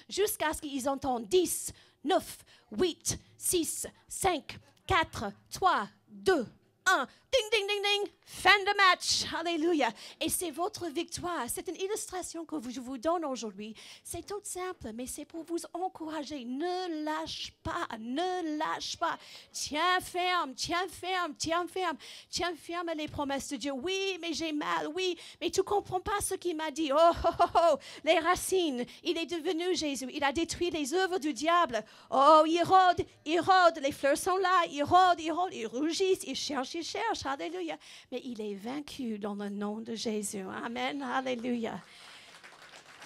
jusqu'à ce qu'ils entendent 10, 9, 8, 6, 5, 4, 3, 2, 1. Ding, ding, ding, ding. Fin de match. Alléluia. Et c'est votre victoire. C'est une illustration que je vous donne aujourd'hui. C'est tout simple, mais c'est pour vous encourager. Ne lâche pas. Tiens ferme les promesses de Dieu. Oui, mais j'ai mal. Oui, mais tu ne comprends pas ce qu'il m'a dit. Oh, les racines. Il est devenu Jésus. Il a détruit les œuvres du diable. Oh, il rôde. Les fleurs sont là. Il rôde. Ils rougissent. Ils cherchent. Alléluia. Mais il est vaincu dans le nom de Jésus. Amen. Alléluia.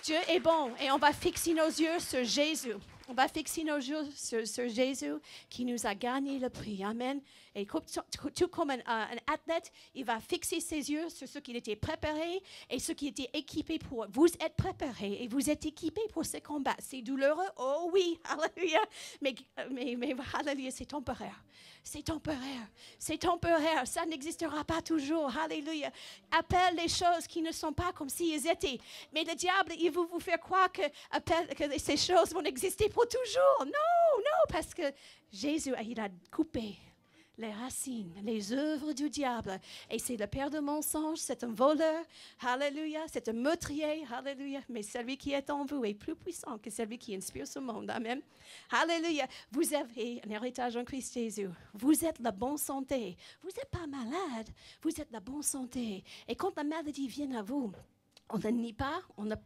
Dieu est bon et on va fixer nos yeux sur Jésus. On va fixer nos yeux sur Jésus qui nous a gagné le prix. Amen. Et tout comme un athlète, il va fixer ses yeux sur ce qui était préparé et ce qui était équipé pour. Vous êtes préparés et vous êtes équipés pour ce combat. C'est douloureux? Oh oui. Alléluia. Mais alléluia, c'est temporaire. Ça n'existera pas toujours. Alléluia. Appelle les choses qui ne sont pas comme s'ils étaient. Mais le diable, il veut vous faire croire que ces choses vont exister pour toujours. Non, parce que Jésus, il a coupé les racines, les œuvres du diable. Et c'est le père de mensonges, c'est un voleur. Alléluia. C'est un meurtrier. Alléluia. Mais celui qui est en vous est plus puissant que celui qui inspire ce monde. Amen. Alléluia. Vous avez un héritage en Christ Jésus. Vous êtes la bonne santé. Vous n'êtes pas malade. Vous êtes la bonne santé. Et quand la maladie vient à vous, on ne nie pas, on ne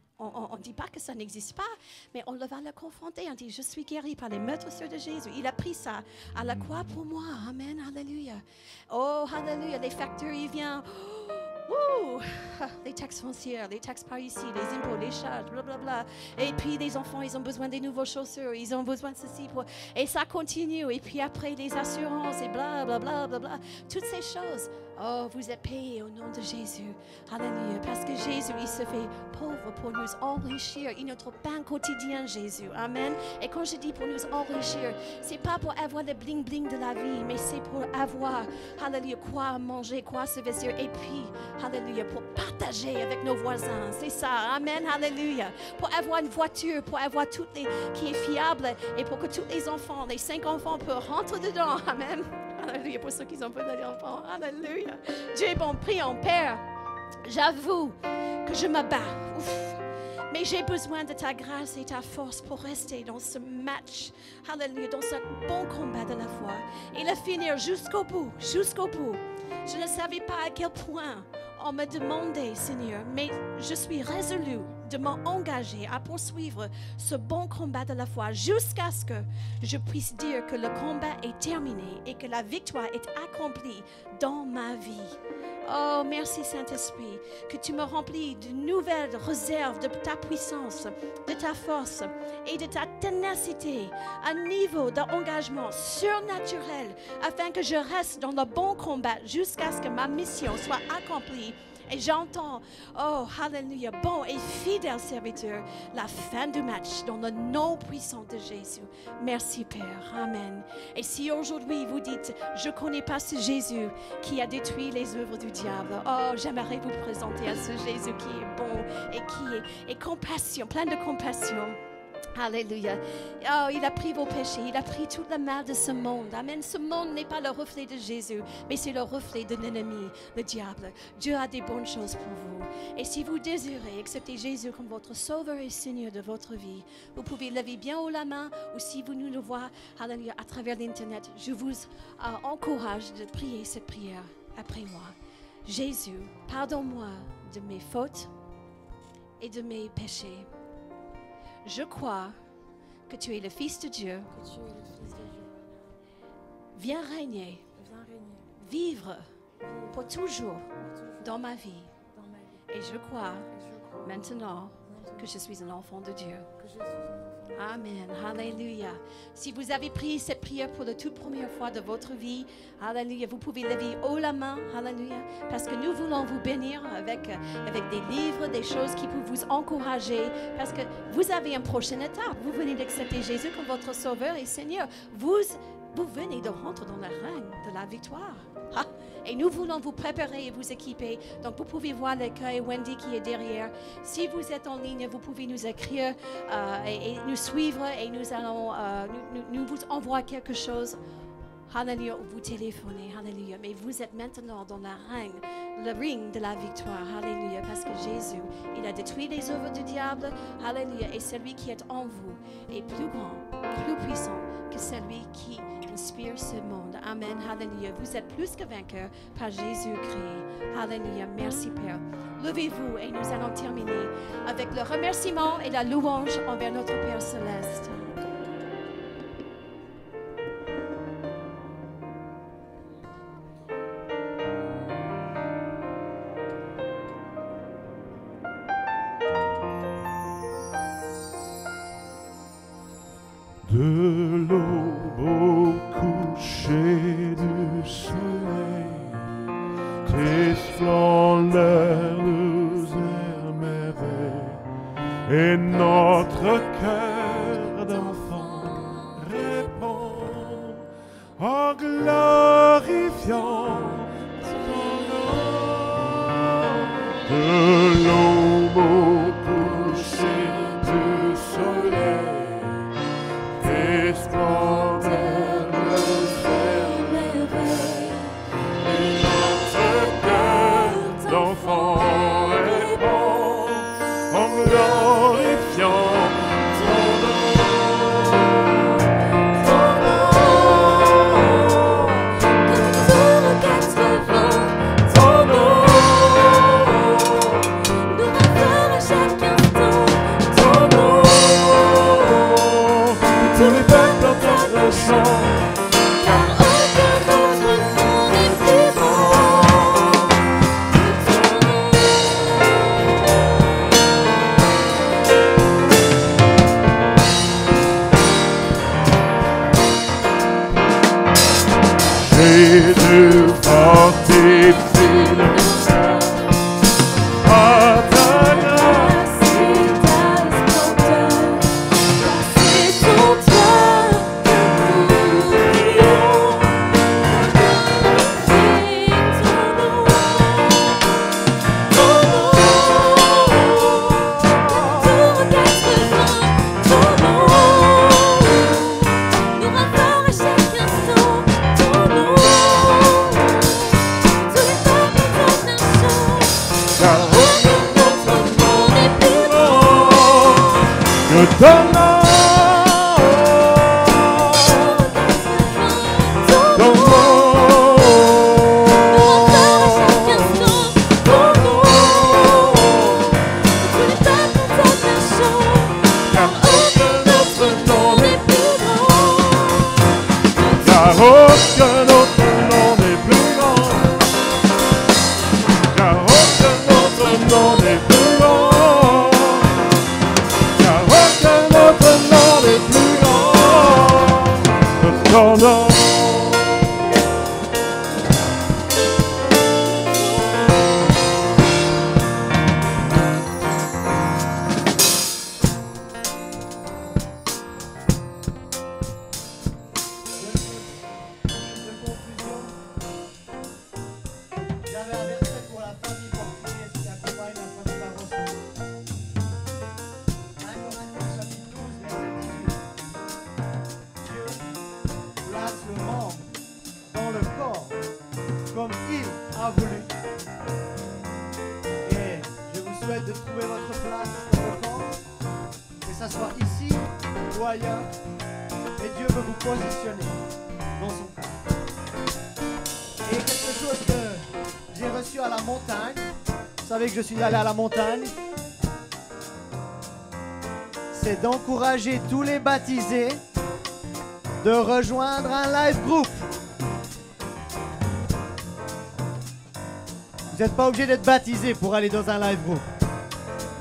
dit pas que ça n'existe pas, mais on va le confronter. On dit, je suis guéri par les meurtres de Jésus. Il a pris ça à la croix pour moi. Amen, alléluia. Oh, alléluia, les factures, ils viennent. Les taxes foncières, les taxes par ici, les impôts, les charges, blablabla. Et puis les enfants, ils ont besoin des nouveaux chaussures, ils ont besoin de ceci. Et ça continue. Et puis après, les assurances et blablabla. Toutes ces choses. Oh, vous êtes payés au nom de Jésus. Alléluia. Parce que Jésus, il se fait pauvre pour nous enrichir. Il est notre pain quotidien, Jésus. Amen. Et quand je dis pour nous enrichir, c'est pas pour avoir le bling-bling de la vie, mais c'est pour avoir, alléluia, quoi manger, quoi se vestir. Et puis, alléluia, pour partager avec nos voisins. C'est ça. Amen. Alléluia. Pour avoir une voiture, pour avoir tout qui est fiable et pour que tous les enfants, les 5 enfants peuvent rentrer dedans. Amen. Alléluia, pour ceux qui ont peu d'enfants. Alléluia. Dieu est bon. Prions, Père. J'avoue que je me bats. Ouf. Mais j'ai besoin de ta grâce et ta force pour rester dans ce match. Alléluia, dans ce bon combat de la foi. Et le finir jusqu'au bout. Jusqu'au bout. Je ne savais pas à quel point on me demandait, Seigneur, mais je suis résolue de m'engager à poursuivre ce bon combat de la foi jusqu'à ce que je puisse dire que le combat est terminé et que la victoire est accomplie dans ma vie. Oh, merci Saint-Esprit, que tu me remplis de nouvelles réserves de ta puissance, de ta force et de ta ténacité, un niveau d'engagement surnaturel afin que je reste dans le bon combat jusqu'à ce que ma mission soit accomplie. Et j'entends, oh, hallelujah, bon et fidèle serviteur, la fin du match dans le nom puissant de Jésus. Merci Père, Amen. Et si aujourd'hui vous dites, je ne connais pas ce Jésus qui a détruit les œuvres du diable, oh, j'aimerais vous présenter à ce Jésus qui est bon et qui est compassion, plein de compassion. Alléluia. Oh, il a pris vos péchés, il a pris tout le mal de ce monde. Amen. Ce monde n'est pas le reflet de Jésus, mais c'est le reflet de l'ennemi, le diable. Dieu a des bonnes choses pour vous. Et si vous désirez accepter Jésus comme votre sauveur et Seigneur de votre vie, vous pouvez lever bien haut la main, ou si vous nous le voyez à travers l'Internet, je vous encourage de prier cette prière après moi. Jésus, pardonne-moi de mes fautes et de mes péchés. Je crois que tu es le Fils de Dieu. Viens régner, vivre pour toujours dans ma vie. Et je crois maintenant que je suis un enfant de Dieu. Amen. Alléluia. Si vous avez pris cette prière pour la toute première fois de votre vie, alléluia, vous pouvez lever haut la main, alléluia, parce que nous voulons vous bénir avec des livres, des choses qui peuvent vous encourager, parce que vous avez une prochaine étape. Vous venez d'accepter Jésus comme votre Sauveur et Seigneur. Vous venez de rentrer dans le règne de la victoire. Ah, et nous voulons vous préparer et vous équiper. Donc, vous pouvez voir l'accueil Wendy qui est derrière. Si vous êtes en ligne, vous pouvez nous écrire et nous suivre et nous allons nous vous envoyer quelque chose. Alléluia, vous téléphonez. Alléluia. Mais vous êtes maintenant dans le ring de la victoire. Alléluia. Parce que Jésus, il a détruit les œuvres du diable. Alléluia. Et celui qui est en vous est plus grand, plus puissant que celui qui inspire ce monde. Amen. Alléluia. Vous êtes plus que vainqueurs par Jésus-Christ. Alléluia. Merci Père. Levez-vous et nous allons terminer avec le remerciement et la louange envers notre Père Céleste. De l'aube au coucher du soleil, tes splendeurs nous émerveillent, et notre cœur d'enfant répond en glorifiant ton nom. De l'aube au coucher du soleil, tes splendeurs nous émerveillent, et notre cœur d'enfant répond en glorifiant ton nom. Ton nom, que sur 80, ton nom nous rappelle à chaque instant, ton nom. Tous les peuples entendent le chant, car aucun autre nom n'est plus grand que ton nom. Jésus fortifié De trouver votre place dans le corps, que ça soit ici ou ailleurs, et Dieu veut vous positionner dans son corps. Et quelque chose que j'ai reçu à la montagne, vous savez que je suis allé à la montagne, c'est d'encourager tous les baptisés de rejoindre un live group. Vous n'êtes pas obligé d'être baptisé pour aller dans un live group.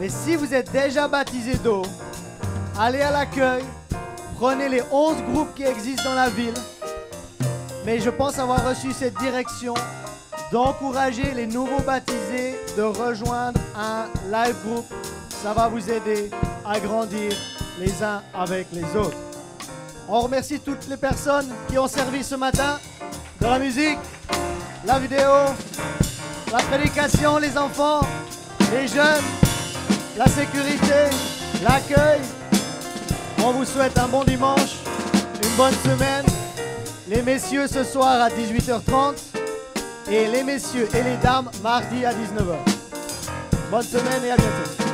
Mais si vous êtes déjà baptisé d'eau, allez à l'accueil, prenez les 11 groupes qui existent dans la ville. Mais je pense avoir reçu cette direction d'encourager les nouveaux baptisés de rejoindre un live group. Ça va vous aider à grandir les uns avec les autres. On remercie toutes les personnes qui ont servi ce matin dans la musique, la vidéo, la prédication, les enfants, les jeunes, la sécurité, l'accueil. On vous souhaite un bon dimanche, une bonne semaine. Les messieurs ce soir à 18h30 et les messieurs et les dames mardi à 19h. Bonne semaine et à bientôt.